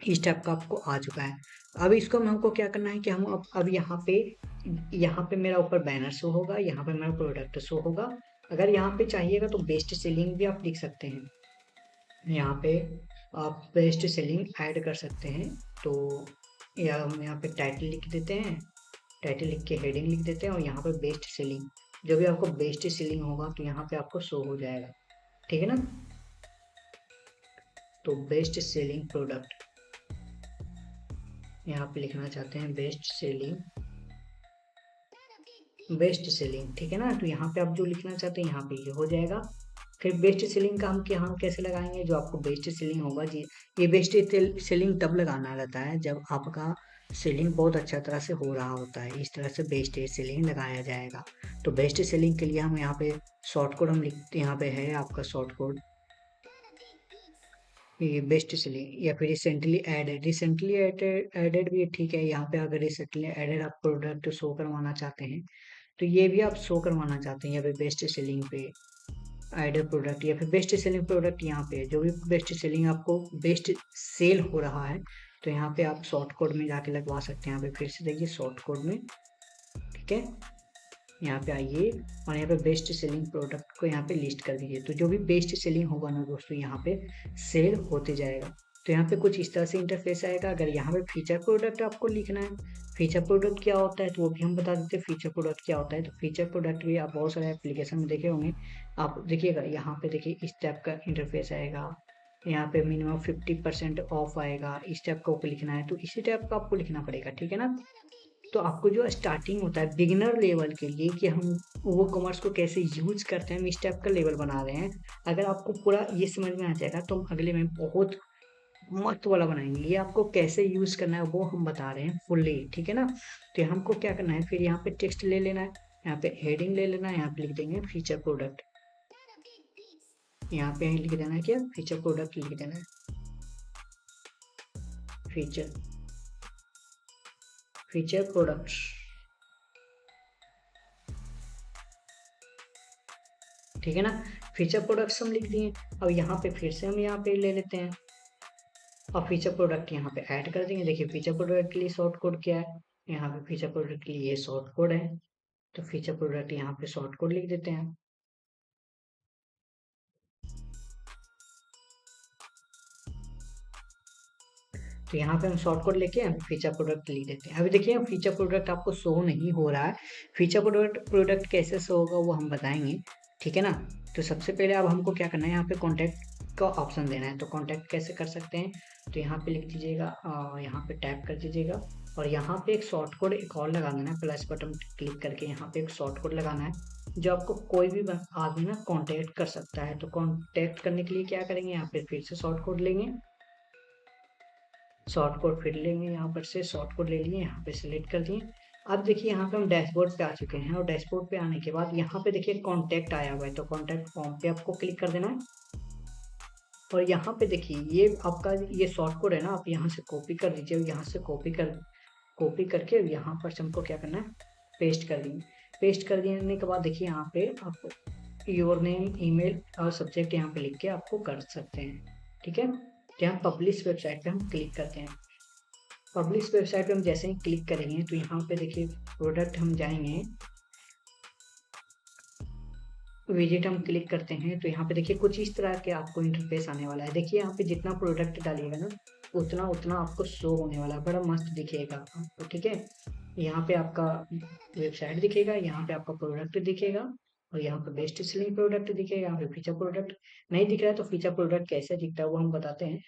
S1: इस टाइप का आपको आ चुका है। अब इसको हमको क्या करना है कि हम अब यहाँ पे मेरा ऊपर बैनर शो होगा, यहाँ पे मेरा प्रोडक्ट शो होगा। अगर यहाँ पे चाहिएगा तो बेस्ट सेलिंग भी आप लिख सकते हैं, यहाँ पे आप बेस्ट सेलिंग ऐड कर सकते हैं। तो या हम यहाँ पे टाइटल लिख देते हैं, टाइटल लिख के हेडिंग लिख देते हैं, और यहाँ पे बेस्ट सेलिंग, जो भी आपको बेस्ट सेलिंग होगा तो यहाँ पे आपको शो हो जाएगा, ठीक है ना। तो बेस्ट सेलिंग प्रोडक्ट यहाँ पे लिखना चाहते हैं, बेस्ट सेलिंग, ठीक है ना। तो यहाँ पे आप जो लिखना चाहते हैं यहाँ पे ये हो जाएगा। फिर बेस्ट सेलिंग का हम कैसे लगाएंगे, जो आपको बेस्ट सेलिंग होगा जी, ये बेस्ट सेलिंग तब लगाना रहता है जब आपका सेलिंग बहुत अच्छा तरह से हो रहा होता है, इस तरह से बेस्ट सेलिंग लगाया जाएगा। तो बेस्ट सेलिंग के लिए हम यहाँ पे शॉर्ट कोड हम लिखते, यहाँ पे है आपका शॉर्ट कोड, ये बेस्ट सेलिंग, या फिर रिसेंटली एडेड भी ठीक है। यहाँ पे अगर रिसेंटली एडेड आप प्रोडक्ट शो करवाना चाहते हैं, तो ये भी आप शो करवाना चाहते हैं, या फिर बेस्ट सेलिंग पे एडेड प्रोडक्ट, या फिर बेस्ट सेलिंग प्रोडक्ट, यहाँ पे जो भी बेस्ट सेलिंग आपको बेस्ट सेल हो रहा है, तो यहाँ पे आप शॉर्ट कोड में जाके लगवा सकते हैं। यहाँ पे फिर से देखिए शॉर्ट कोड में, ठीक है, यहाँ पे आइए और यहाँ पे बेस्ट सेलिंग प्रोडक्ट को यहाँ पे लिस्ट कर दीजिए। तो जो भी बेस्ट सेलिंग होगा ना दोस्तों, यहाँ पे सेल होते जाएगा। तो यहाँ पे कुछ इस तरह से इंटरफेस आएगा। अगर यहाँ पे फीचर प्रोडक्ट आपको लिखना है, फीचर प्रोडक्ट क्या होता है तो वो भी हम बता देते हैं, फीचर प्रोडक्ट क्या होता है। तो फीचर प्रोडक्ट भी आप बहुत सारे एप्लीकेशन में देखे होंगे, आप देखिएगा यहाँ पे देखिए इस टाइप का इंटरफेस आएगा, यहाँ पे मिनिमम 50% ऑफ आएगा, इस टाइप का आपको लिखना है। तो इसी टाइप का आपको लिखना पड़ेगा, ठीक है ना। तो आपको जो स्टार्टिंग होता है बिगिनर लेवल के लिए कि हम वो कॉमर्स को कैसे यूज करते हैं, हम इस टाइप का लेवल बना रहे हैं। अगर आपको पूरा ये समझ में आ जाएगा तो हम अगले में बहुत मस्त वाला बनाएंगे। ये आपको कैसे यूज करना है वो हम बता रहे हैं फुल्ली, ठीक है ना। तो हमको क्या करना है, फिर यहाँ पे टेक्स्ट ले लेना है, यहाँ पे हेडिंग ले लेना है, यहाँ पे लिख देंगे फीचर प्रोडक्ट। यहाँ पे लिख देना है क्या, फीचर प्रोडक्ट लिख देना है, फीचर फीचर प्रोडक्ट्स, ठीक है ना। फीचर प्रोडक्ट्स हम लिख दिए। अब यहाँ पे फिर से हम यहाँ पे ले लेते हैं और फीचर प्रोडक्ट यहाँ पे ऐड कर देंगे। देखिए फीचर प्रोडक्ट के लिए शॉर्ट कोड क्या है, यहाँ पे फीचर प्रोडक्ट के लिए ये शॉर्ट कोड है, तो फीचर प्रोडक्ट यहाँ पे शॉर्ट कोड लिख देते हैं। तो यहाँ पे हम शॉर्ट कोड लेके हम फीचर प्रोडक्ट लिख देते हैं। अभी देखिए फीचर प्रोडक्ट आपको शो नहीं हो रहा है, फीचर प्रोडक्ट कैसे शो होगा वो हम बताएंगे, ठीक है ना। तो सबसे पहले अब हमको क्या करना है, यहाँ पे कॉन्टैक्ट का ऑप्शन देना है। तो कॉन्टैक्ट कैसे कर सकते हैं, तो यहाँ पे लिख दीजिएगा, यहाँ पे टैप कर दीजिएगा और यहाँ पे एक शॉर्ट कोड एक और लगा देना है, प्लस बटन क्लिक करके यहाँ पे एक शॉर्ट कोड लगाना है जो आपको कोई भी आदमी ना कॉन्टैक्ट कर सकता है। तो कॉन्टैक्ट करने के लिए क्या करेंगे, यहाँ पे फिर से शॉर्ट कोड लेंगे, शॉर्ट कोड फिर लेंगे, यहाँ पर से शॉर्ट कोड ले लिए, यहाँ पे सिलेक्ट कर दिए। अब देखिए यहाँ पे हम डैशबोर्ड पे आ चुके हैं और डैशबोर्ड पे आने के बाद यहाँ पे देखिए कॉन्टैक्ट आया हुआ है, तो कॉन्टैक्ट फॉर्म पे आपको क्लिक कर देना है और यहाँ पे देखिए ये आपका ये शॉर्ट कोड है ना, आप यहाँ से कॉपी कर दीजिए और यहाँ से कॉपी करके यहाँ पर से हमको क्या करना है, पेस्ट कर देंगे। पेस्ट कर देने के बाद देखिए यहाँ पे आप योर नेम, ईमेल और सब्जेक्ट यहाँ पे लिख के आपको कर सकते हैं, ठीक है। तो यहाँ पब्लिश वेबसाइट पे हम क्लिक करते हैं। पब्लिश वेबसाइट पे हम जैसे ही क्लिक करेंगे तो यहाँ पे देखिए प्रोडक्ट हम जाएंगे, विजिट हम क्लिक करते हैं तो यहाँ पे देखिए कुछ इस तरह के आपको इंटरफेस आने वाला है। देखिए यहाँ पे जितना प्रोडक्ट डालिएगा ना उतना उतना आपको शो होने वाला है, बड़ा मस्त दिखेगा आपको, ठीक है। यहाँ पे आपका वेबसाइट दिखेगा, यहाँ पे आपका प्रोडक्ट दिखेगा और यहाँ पे बेस्ट सेलिंग प्रोडक्ट दिखेगा। यहाँ पे फीचर प्रोडक्ट नहीं दिख रहा है तो फीचर प्रोडक्ट कैसे दिखता है वो हम बताते हैं,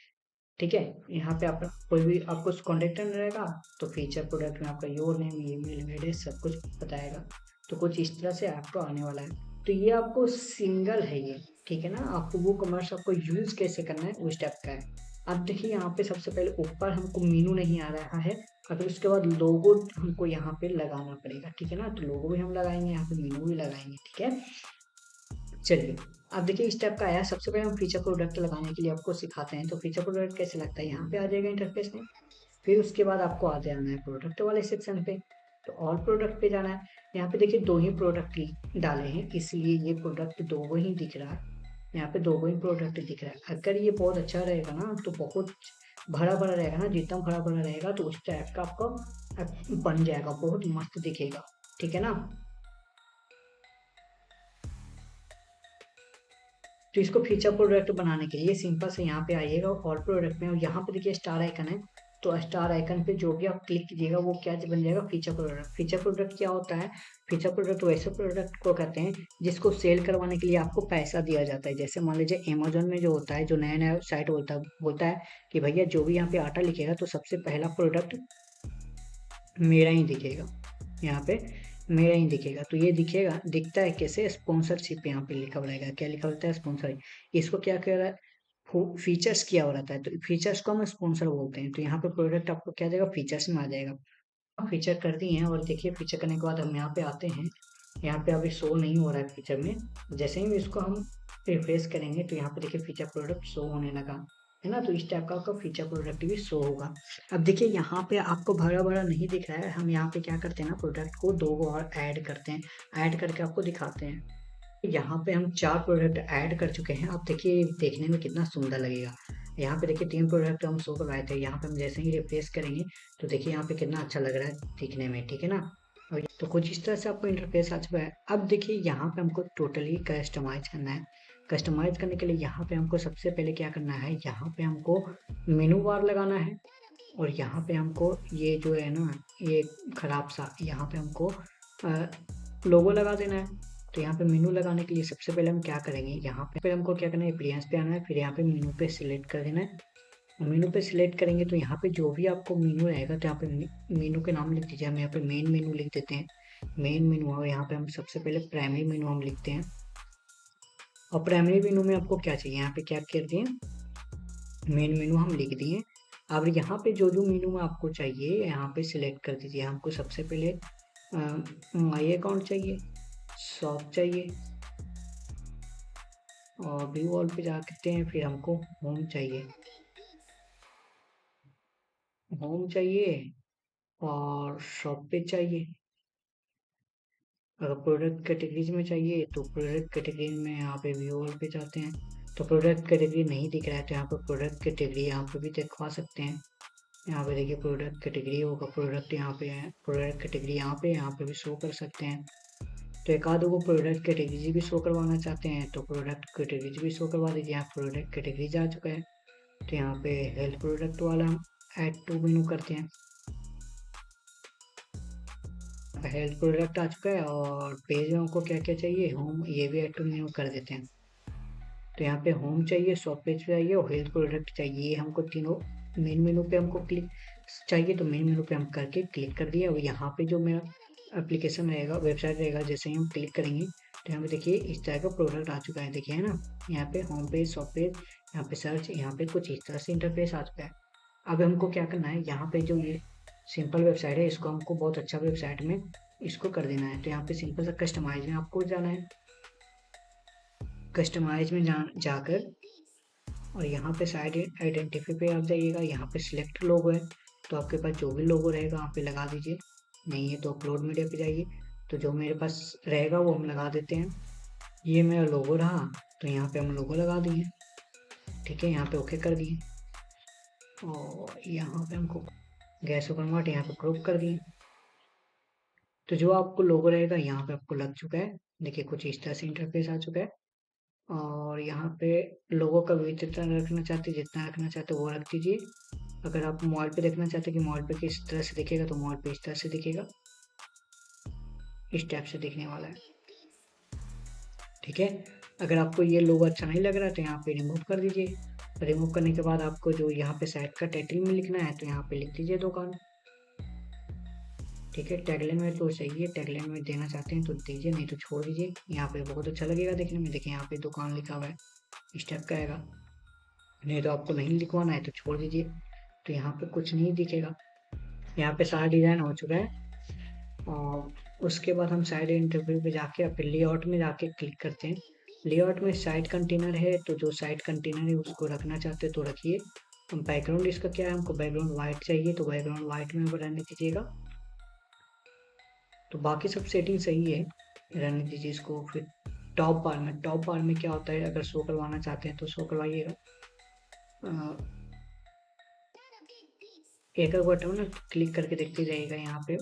S1: ठीक है। यहाँ पे आप कोई भी आपको कॉन्टेक्ट नहीं रहेगा तो फीचर प्रोडक्ट में आपका योर नेम, ईमेल एड्रेस सब कुछ बताएगा। तो कुछ इस तरह से आपको आने वाला है। तो ये आपको सिंगल है ये, ठीक है ना। आपको वो कॉमर्स आपको यूज कैसे करना है उस टाइप का है। अब देखिए यहाँ पे सबसे पहले ऊपर हमको मीनू नहीं आ रहा है, अगर उसके बाद लोगो हमको यहाँ पे लगाना पड़ेगा, ठीक है ना। तो लोगो भी हम लगाएंगे, यहाँ पे मीनू भी लगाएंगे, ठीक है। चलिए अब देखिए इस टाइप का आया। सबसे पहले हम फीचर प्रोडक्ट लगाने के लिए आपको सिखाते हैं। तो फीचर प्रोडक्ट कैसे लगता है, यहाँ पे आ जाएगा इंटरफेस में, फिर उसके बाद आपको आ जाना है प्रोडक्ट वाले सेक्शन पे। तो ऑल प्रोडक्ट पे जाना है। यहाँ पे देखिए दो ही प्रोडक्ट डाले हैं इसलिए ये प्रोडक्ट दो ही दिख रहा है, यहाँ पे दो ही प्रोडक्ट दिख रहा है। अगर ये बहुत अच्छा रहेगा ना तो बहुत भरा भरा रहेगा ना, जितना भरा भरा रहेगा तो उस टाइप का आपका बन जाएगा, बहुत मस्त दिखेगा, ठीक है ना। तो इसको फीचर प्रोडक्ट बनाने के लिए सिंपल से यहाँ पे आइएगा और प्रोडक्ट में, और यहाँ पे देखिए स्टार आइकन है, तो स्टार आइकन पे जो भी आप क्लिक कीजिएगा वो क्या बन जाएगा, फीचर प्रोडक्ट। फीचर प्रोडक्ट क्या होता है, फीचर प्रोडक्ट वैसे प्रोडक्ट को कहते हैं जिसको सेल करवाने के लिए आपको पैसा दिया जाता है। जैसे मान लीजिए अमेजोन में जो होता है, जो नया नया साइट बोलता है कि भैया जो भी यहाँ पे आटा लिखेगा तो सबसे पहला प्रोडक्ट मेरा ही दिखेगा, यहाँ पे मेरा ही दिखेगा। तो ये दिखेगा, दिखता है कैसे, स्पॉन्सरशिप यहाँ पे लिखा हुआ रहेगा। क्या लिखा होता है, स्पॉन्सर। इसको क्या कह रहा है, फीचर्स किया हो रहता है, तो फीचर्स को हम स्पॉन्सर बोलते हैं। तो यहाँ पे प्रोडक्ट आपको क्या जाएगा, फीचर्स में आ जाएगा। फीचर कर दिए हैं और देखिए फीचर करने के बाद हम यहाँ पे आते हैं, यहाँ पे अभी शो नहीं हो रहा है फीचर में। जैसे ही इसको हम रिफ्रेश करेंगे तो यहाँ पे देखिए फीचर प्रोडक्ट शो होने लगा है ना। तो इस टाइप का आपका फीचर प्रोडक्ट भी शो होगा। अब देखिए यहाँ पे आपको भरा भरा नहीं दिख रहा है, हम यहाँ पे क्या करते हैं ना, प्रोडक्ट को दो और ऐड करते हैं, ऐड करके आपको दिखाते हैं। यहाँ पे हम 4 प्रोडक्ट ऐड कर चुके हैं। आप देखिए देखने में कितना सुंदर लगेगा। यहाँ पे देखिए 3 प्रोडक्ट हम शो करवाए थे, यहाँ पे हम जैसे ही रिफ्रेश करेंगे तो देखिए यहाँ पे कितना अच्छा लग रहा है दिखने में, ठीक है ना। और तो कुछ इस तरह से आपको इंटरफेस आ चुका है। अब देखिए यहाँ पे हमको टोटली कस्टमाइज करना है। कस्टमाइज करने के लिए यहाँ पे हमको सबसे पहले क्या करना है, यहाँ पे हमको मेनू बार लगाना है और यहाँ पे हमको ये जो है ना, ये खराब सा, यहाँ पे हमको लोगो लगा देना है। तो यहाँ पे मेनू लगाने के लिए सबसे पहले हम क्या करेंगे, यहाँ पे हमको क्या करना है, अपीयरेंस पे आना है, फिर यहाँ पे मेनू पे सिलेक्ट कर देना है। मेनू पे सिलेक्ट करेंगे तो यहाँ पे जो भी आपको मेनू रहेगा तो यहाँ पे मेनू के नाम लिख दीजिए। हम यहाँ पे मेन मेनू लिख देते हैं, मेन मेनू। और यहाँ पे हम सबसे पहले प्राइमरी मेनू हम लिखते हैं। और प्राइमरी मेनू में आपको क्या चाहिए, यहाँ पे क्या कर दिए, मेन मेनू हम लिख दिए। अब यहाँ पे जो जो मेनू में आपको चाहिए यहाँ पे सिलेक्ट कर दीजिए। हमको सबसे पहले माई अकाउंट चाहिए, शॉप चाहिए और व्यू ऑल पे जाते हैं। फिर हमको होम चाहिए, होम चाहिए और शॉप पे चाहिए। अगर प्रोडक्ट कैटेगरीज में चाहिए तो प्रोडक्ट कैटेगरी में यहाँ पे व्यू ऑल पे जाते हैं। तो प्रोडक्ट कैटेगरी नहीं दिख रहा है तो यहाँ पर प्रोडक्ट कैटेगरी यहाँ पे भी दिखवा सकते हैं। यहाँ पे देखिए प्रोडक्ट कैटेगरी होगा, प्रोडक्ट यहाँ पे है, प्रोडक्ट कैटेगरी यहाँ पे भी शो कर सकते हैं। तो एक आध को प्रोडक्ट कैटेगरी भी शो करवाना चाहते हैं तो प्रोडक्ट कैटेगरी भी शो करवा दीजिए। यहाँ प्रोडक्ट कैटेगरी आ चुका है तो यहाँ पे हेल्थ प्रोडक्ट वाला हम ऐड टू मेनू करते हैं। हेल्थ प्रोडक्ट आ चुका है और पेज में हमको क्या क्या चाहिए, होम, ये भी ऐड टू मेनू कर देते हैं। तो यहाँ पे होम चाहिए, शॉप पेज चाहिए और हेल्थ प्रोडक्ट चाहिए। ये हमको तीनों मेन मेनू पे हमको क्लिक चाहिए तो मेन मेनू पे हम करके क्लिक कर दिया। और यहाँ पे जो मेरा एप्लीकेशन रहेगा, वेबसाइट रहेगा, जैसे ही हम क्लिक करेंगे तो यहाँ पे देखिए इस तरह का प्रोडक्ट आ चुका है। देखिए है ना, यहाँ पे होम पेज, शॉप पेज, यहाँ पे सर्च, यहाँ पे कुछ इस तरह से इंटरफेस आ चुका है। अब हमको क्या करना है, यहाँ पे जो ये सिंपल वेबसाइट है इसको हमको बहुत अच्छा वेबसाइट में इसको कर देना है। तो यहाँ पे सिंपल सा कस्टमाइज में आपको जाना है। कस्टमाइज में जाकर और यहाँ पे साइड आइडेंटिफाई पे आप जाइएगा। यहाँ पे सिलेक्ट लोगो है तो आपके पास जो भी लोगो रहेगा वहाँ पे लगा दीजिए। नहीं है तो अपलोड मीडिया पे जाइए, तो जो मेरे पास रहेगा वो हम लगा देते हैं। ये मेरा लोगो रहा तो यहाँ पे हम लोगो लगा दिए। ठीक है, यहाँ पे ओके कर दिए और यहाँ पे हमको गैस कन्वर्ट यहाँ पे क्रॉप कर दिए। तो जो आपको लोगो रहेगा यहाँ पे आपको लग चुका है। देखिए कुछ इस तरह से इंटरफेस आ चुका है। और यहाँ पे लोगों का विड्थ जितना रखना चाहते हैं, जितना रखना चाहते हैं वो रख दीजिए। अगर आप मोबाइल पे देखना चाहते हैं कि मोबाइल पे किस तरह से दिखेगा तो मोबाइल पे इस तरह से दिखेगा, इस टाइप से दिखने वाला है। ठीक है, अगर आपको ये लोगो अच्छा नहीं लग रहा तो यहाँ पे रिमूव कर दीजिए। रिमूव करने के बाद आपको जो यहाँ पे साइट का टाइटल में लिखना है तो यहाँ पे लिख दीजिए दुकान। ठीक है, टैगलाइन में तो सही है, टैगलाइन में देना चाहते हैं तो दीजिए, नहीं तो छोड़ दीजिए। यहाँ पे बहुत अच्छा लगेगा देखने में। देखिए यहाँ पे दुकान लिखा हुआ है, इस टाइप का आएगा। नहीं तो आपको नहीं लिखवाना है तो छोड़ दीजिए। तो यहाँ पे कुछ नहीं दिखेगा। यहाँ पे सारा डिज़ाइन हो चुका है और उसके बाद हम साइड इंटरव्यू पे जाके फिर लेआउट में जाके क्लिक करते हैं। लेआउट में साइड कंटेनर है तो जो साइड कंटेनर है उसको रखना चाहते हैं तो रखिए। बैकग्राउंड इसका क्या है, हमको बैकग्राउंड वाइट चाहिए तो बैकग्राउंड वाइट में रहने दीजिएगा। तो बाकी सब सेटिंग सही है, रहने दीजिए इसको। फिर टॉप बार में क्या होता है, अगर शो करवाना चाहते हैं तो शो करवाइएगा। एक बटन ना क्लिक करके देखते जाइएगा यहाँ पे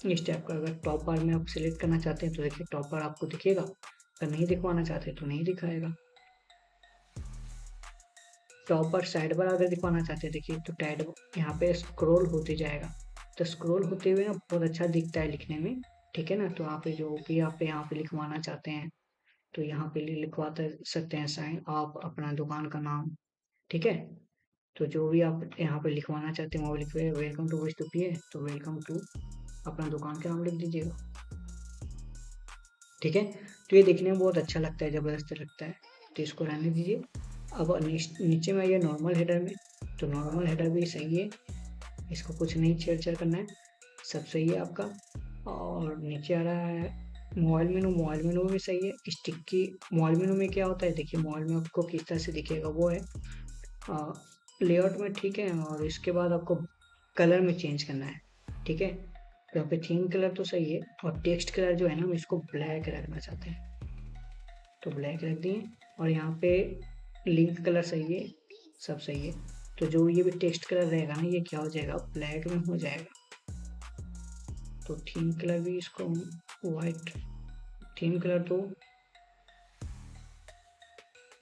S1: इस टाइप का। अगर टॉप बार में आप सिलेक्ट करना चाहते हैं तो देखिए टॉप बार आपको दिखेगा, अगर नहीं दिखवाना चाहते तो नहीं दिखाएगा। टॉप बार, साइड बार अगर दिखवाना चाहते हैं देखिए तो टैब यहाँ पे स्क्रॉल होते जाएगा। तो स्क्रॉल होते हुए ना बहुत अच्छा दिखता है लिखने में। ठीक है ना, तो आप जो भी आप यहाँ पे लिखवाना चाहते हैं तो यहाँ पे लिखवा सकते हैं साइन आप अपना दुकान का नाम। ठीक है, तो जो भी आप यहाँ पे लिखवाना चाहते हैं वो लिखिए। वेलकम टू विस्तुपी है तो वेलकम टू अपना दुकान का नाम लिख दीजिएगा। ठीक है, तो ये देखने में बहुत अच्छा लगता है, ज़बरदस्त लगता है, तो इसको रहने दीजिए। अब नीचे में आइए नॉर्मल हेडर में, तो नॉर्मल हेडर भी सही है, इसको कुछ नहीं छेड़छाड़ करना है, सब सही है आपका। और नीचे आ रहा है मोबाइल मेनू भी सही है। स्टिकी मोबाइल मेनू में क्या होता है, देखिए मोबाइल में आपको किस तरह से दिखेगा वो है लेआउट में। ठीक है, और इसके बाद आपको कलर में चेंज करना है। ठीक है, तो यहाँ पे थीम कलर तो सही है और टेक्स्ट कलर जो है ना हम इसको ब्लैक रखना चाहते हैं तो ब्लैक रख दिए। और यहाँ पे लिंक कलर सही है, सब सही है। तो जो ये भी टेक्स्ट कलर रहेगा ना ये क्या हो जाएगा, ब्लैक में हो जाएगा। तो थीम कलर भी इसको वाइट, थीम कलर तो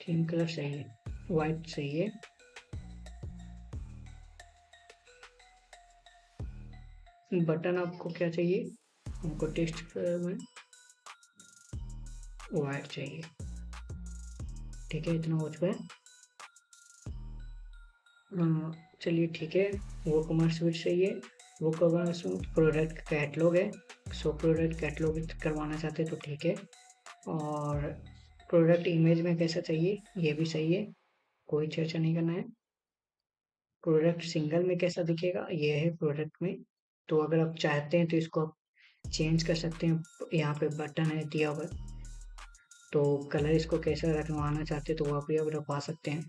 S1: थीम कलर सही है, वाइट सही है। बटन आपको क्या चाहिए, हमको टेक्स्ट कलर में वाइट चाहिए। ठीक है, इतना हो चुका है। चलिए ठीक है, वो कॉमर्स स्विच चाहिए। वो कॉमर्स प्रोडक्ट कैटलॉग है, सो प्रोडक्ट कैटलॉग करवाना चाहते हैं तो ठीक है। और प्रोडक्ट इमेज में कैसा चाहिए, ये भी सही है। कोई छेड़छाड़ नहीं करना है। प्रोडक्ट सिंगल में कैसा दिखेगा, ये है प्रोडक्ट में। तो अगर आप चाहते हैं तो इसको आप चेंज कर सकते हैं, यहाँ पे बटन है दिया हुआ। तो कलर इसको कैसा रखवाना चाहते हैं तो वो आप भी अब रखवा सकते हैं।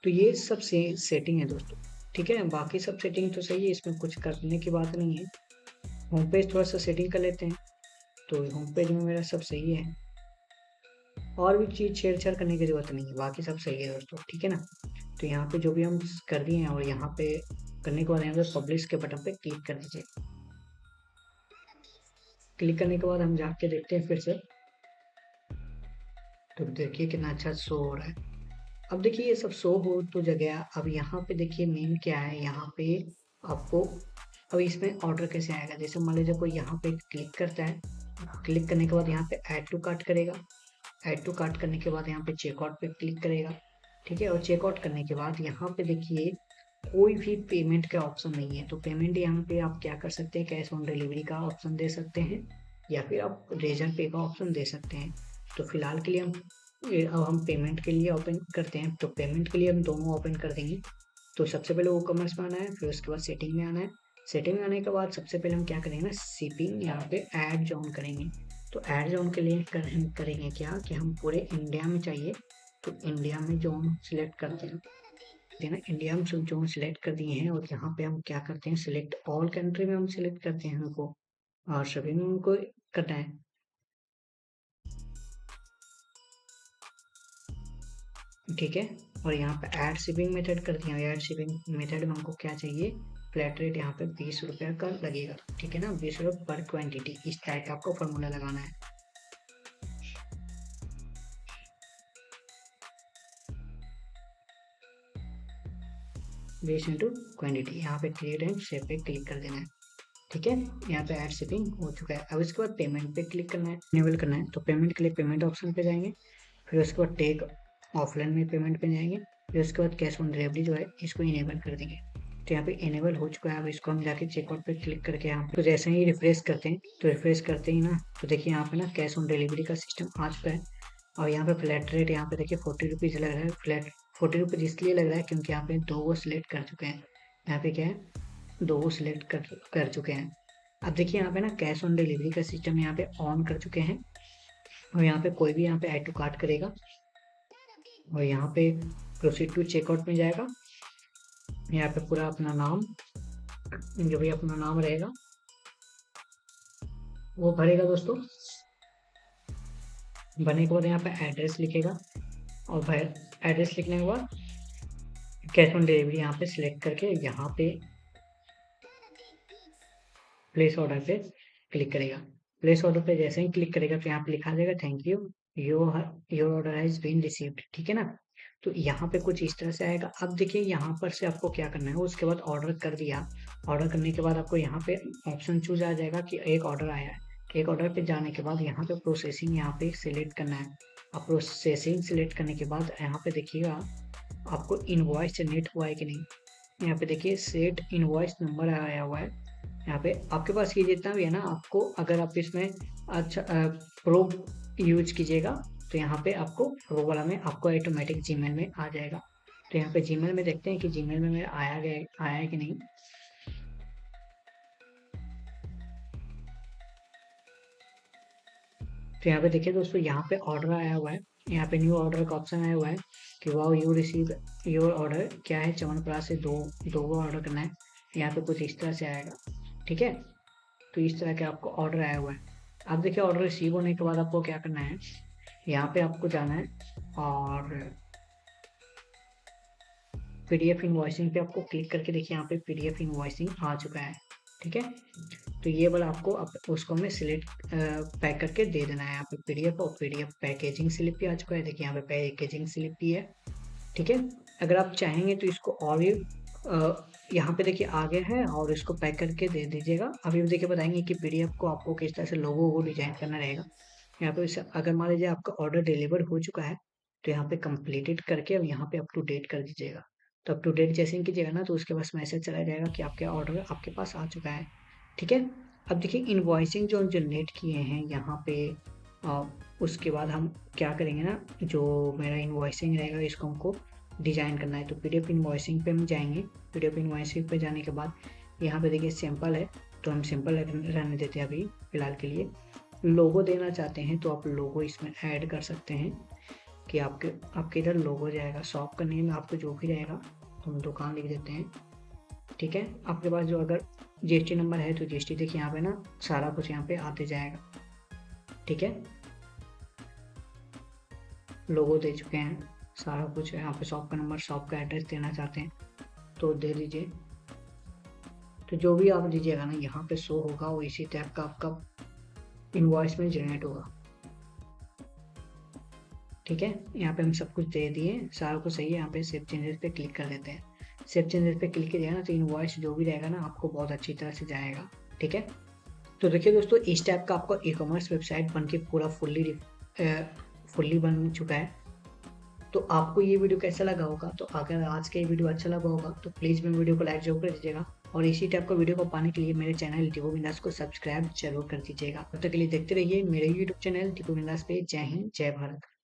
S1: तो ये सब सेटिंग है दोस्तों, ठीक है। बाकी सब सेटिंग तो सही है, इसमें कुछ करने की बात नहीं है। होम पेज थोड़ा सा सेटिंग कर लेते हैं। तो होम पेज में मेरा सब सही है, और भी चीज़ छेड़छाड़ करने की ज़रूरत नहीं है, बाकी सब सही है दोस्तों, ठीक है ना। तो यहाँ पे जो भी हम कर दिए हैं, और यहाँ पे करने के बाद यहाँ पे पब्लिश के बटन पे क्लिक कर दीजिए। क्लिक करने के बाद हम जाके देखते हैं फिर से, तो देखिए कितना अच्छा शो हो रहा है। अब देखिए ये सब शो हो तो जगह, अब यहाँ पे देखिए मेन क्या है, यहाँ पे आपको अब इसमें ऑर्डर कैसे आएगा। जैसे मान लीजिए कोई यहाँ पे क्लिक करता है, क्लिक करने के बाद यहाँ पे ऐड टू कार्ट करेगा। ऐड टू कार्ट करने के बाद यहाँ पे चेकआउट पे क्लिक करेगा, ठीक है। और चेकआउट करने के बाद यहाँ पे देखिए कोई भी पेमेंट का ऑप्शन नहीं है। तो पेमेंट यहाँ पे आप क्या कर सकते हैं, कैश ऑन डिलीवरी का ऑप्शन दे सकते हैं, या फिर आप रेजर पे का ऑप्शन दे सकते हैं। तो फिलहाल के लिए अब हम पेमेंट के लिए ओपन करते हैं। तो पेमेंट के लिए हम दोनों ओपन कर देंगे। तो सबसे पहले वो कॉमर्स में आना है, फिर उसके बाद सेटिंग में आना है। सेटिंग में आने के बाद सबसे पहले हम क्या करेंगे ना, शिपिंग यहाँ पे ऐड जोन करेंगे। तो ऐड जोन के लिए करेंगे क्या कि हम पूरे इंडिया में चाहिए। तो इंडिया में जोन सिलेक्ट करते हैं, देना इंडिया में जोन सिलेक्ट कर दिए हैं। और यहाँ पे हम क्या करते हैं, सिलेक्ट ऑल कंट्री में हम सिलेक्ट करते हैं उनको, और सभी में उनको करना है, ठीक है। और यहाँ पे ऐड शिपिंग मेथड कर दिया। ऐड शिपिंग मेथड में हमको क्या चाहिए, फ्लैट रेट यहाँ पे 20 रुपये का लगेगा, ठीक है ना। 20 रुपये पर क्वांटिटी, इस टाइप का आपको फॉर्मूला लगाना है। 20 इंटू क्वान्टिटी, यहाँ पे क्रिएट एंड सेव पे क्लिक कर देना है, ठीक है। यहाँ पे ऐड शिपिंग हो चुका है। अब इसके बाद पेमेंट पे क्लिक करना है, इनेबल करना है। तो पेमेंट के लिए पेमेंट ऑप्शन पे जाएंगे, फिर उसके बाद टेक ऑफलाइन में पेमेंट पे जाएंगे, फिर उसके बाद कैश ऑन डिलीवरी जो है इसको इनेबल कर देंगे। तो यहाँ पे इनेबल हो चुका है। अब इसको हम जाके चेकआउट पे क्लिक करके यहाँ पे तो जैसे ही रिफ्रेश करते हैं, तो रिफ्रेश करते ही ना, तो देखिए यहाँ पे ना कैश ऑन डिलीवरी का सिस्टम आ चुका है। और यहाँ पे फ्लैट रेट यहाँ पे देखिए 40 रुपीज़ लग रहा है। फ्लैट 40 रुपीज़ इसलिए लग रहा है क्योंकि यहाँ पे दो वो सिलेक्ट कर चुके हैं। यहाँ पे क्या है, दो वो सिलेक्ट कर चुके हैं। अब देखिए यहाँ पे ना कैश ऑन डिलीवरी का सिस्टम यहाँ पे ऑन कर चुके हैं। और यहाँ पे कोई भी यहाँ पे ऐड टू कार्ट करेगा, और यहाँ पे प्रोसीड टू चेकआउट में जाएगा। यहाँ पे पूरा अपना नाम, जो भी अपना नाम रहेगा वो भरेगा दोस्तों। भरने के बाद यहाँ पे एड्रेस लिखेगा, और एड्रेस लिखने के बाद कैश ऑन डिलीवरी यहाँ पे सिलेक्ट करके यहाँ पे प्लेस ऑर्डर पे क्लिक करेगा। प्लेस ऑर्डर पे जैसे ही क्लिक करेगा तो यहाँ पे लिखा जाएगा thank you, your order has been received, ठीक है ना। तो यहाँ पे कुछ इस तरह से आएगा। अब देखिए यहाँ पर से आपको क्या करना है, उसके बाद ऑर्डर कर दिया। ऑर्डर करने के बाद आपको यहाँ पे ऑप्शन चूज आ जाएगा कि एक ऑर्डर आया है। एक ऑर्डर पे जाने के बाद यहाँ पे प्रोसेसिंग यहाँ पे सिलेक्ट करना है। अब प्रोसेसिंग सिलेक्ट करने के बाद यहाँ पे देखिएगा आपको इनवॉइस जनरेट हुआ है कि नहीं। यहाँ पे देखिए सेट इनवॉइस नंबर आया हुआ है। यहाँ पे आपके पास ये जितना भी है ना, आपको अगर आप इसमें अच्छा प्रो यूज कीजिएगा तो यहाँ पे आपको प्रो वाला में आपको ऑटोमेटिक जीमेल में आ जाएगा। तो यहाँ पे जीमेल में देखते हैं कि जीमेल में मेरा आया है कि नहीं। तो यहाँ पे देखिए दोस्तों, यहाँ पे ऑर्डर आया हुआ है। यहाँ पे न्यू ऑर्डर का ऑप्शन आया हुआ है कि wow you receive your order, क्या है च्यवनप्राश से दो ऑर्डर करना है। यहाँ पे कुछ इस तरह से आएगा, ठीक है। तो इस तरह के आपको ऑर्डर आया हुआ है। अब देखिए ऑर्डर रिसीव होने के बाद आपको क्या करना है, यहाँ पे आपको जाना है और पीडीएफ इनवॉइसिंग पे आपको क्लिक करके देखिए यहाँ पे पीडीएफ इनवॉइसिंग आ चुका है, ठीक है। तो ये वाला आपको उसको हमें सिलेक्ट पैक करके दे देना है। यहाँ पे पीडीएफ और पीडीएफ पैकेजिंग स्लिप भी आ चुका है। देखिए यहाँ पे पैकेजिंग स्लिप भी है, ठीक है। अगर आप चाहेंगे तो इसको और भी यहाँ पे देखिए आगे है, और इसको पैक करके दे दीजिएगा। अभी देखिए बताएंगे कि पीडीएफ को आपको किस तरह से लोगो को डिजाइन करना रहेगा। यहाँ पे अगर मान लीजिए आपका ऑर्डर डिलीवर हो चुका है तो यहाँ पे कंप्लीटेड करके अब यहाँ पे अप टू डेट कर दीजिएगा। तो अप टू डेट जैसे ही कीजिएगा ना, तो उसके पास मैसेज चला जाएगा कि आपके ऑर्डर आपके पास आ चुका है, ठीक है। अब देखिए इनवॉइसिंग जो जनरेट किए हैं यहाँ पे उसके बाद हम क्या करेंगे ना, जो मेरा इनवॉइसिंग रहेगा इसको हमको डिजाइन करना है। तो पीडीएफ इनवॉइसिंग पे हम जाएंगे। पीडीएफ इनवॉइसिंग पे जाने के बाद यहाँ पे देखिए सिंपल है, तो हम सिंपल रहने देते हैं अभी फिलहाल के लिए। लोगो देना चाहते हैं तो आप लोगो इसमें ऐड कर सकते हैं कि आपके इधर लोगो जाएगा, शॉप का नेम आपको जो भी रहेगा, तो हम दुकान लिख देते हैं। ठीक है, आपके पास जो अगर जीएसटी नंबर है तो जीएसटी देखिए यहाँ पे ना सारा कुछ यहाँ पे आते जाएगा। ठीक है, लोगो दे चुके हैं, सारा कुछ है यहाँ पे। शॉप का नंबर, शॉप का एड्रेस देना चाहते हैं तो दे दीजिए। तो जो भी आप दीजिएगा ना यहाँ पे शो होगा, वो इसी टाइप का आपका इनवॉइस में जनरेट होगा। ठीक है, यहाँ पे हम सब कुछ दे दिए, सारा कुछ सही है। यहाँ पे सेव चेंजेस पे क्लिक कर देते हैं। सेव चेंजेस पे क्लिक किया ना तो इनवॉइस जो भी रहेगा ना आपको बहुत अच्छी तरह से जाएगा। ठीक है, तो देखिए दोस्तों, इस टाइप का आपका ई कॉमर्स वेबसाइट बन के पूरा फुल्ली बन चुका है। तो आपको ये वीडियो कैसा लगा होगा, तो अगर आज का ये वीडियो अच्छा लगा होगा तो प्लीज़ मेरे वीडियो को लाइक जरूर कर दीजिएगा, और इसी टाइप का वीडियो को पाने के लिए मेरे चैनल टिपू बिंदास को सब्सक्राइब जरूर कर दीजिएगा। तब तक के लिए देखते रहिए मेरे यूट्यूब चैनल टिपू बिंदास पे। जय हिंद, जय भारत।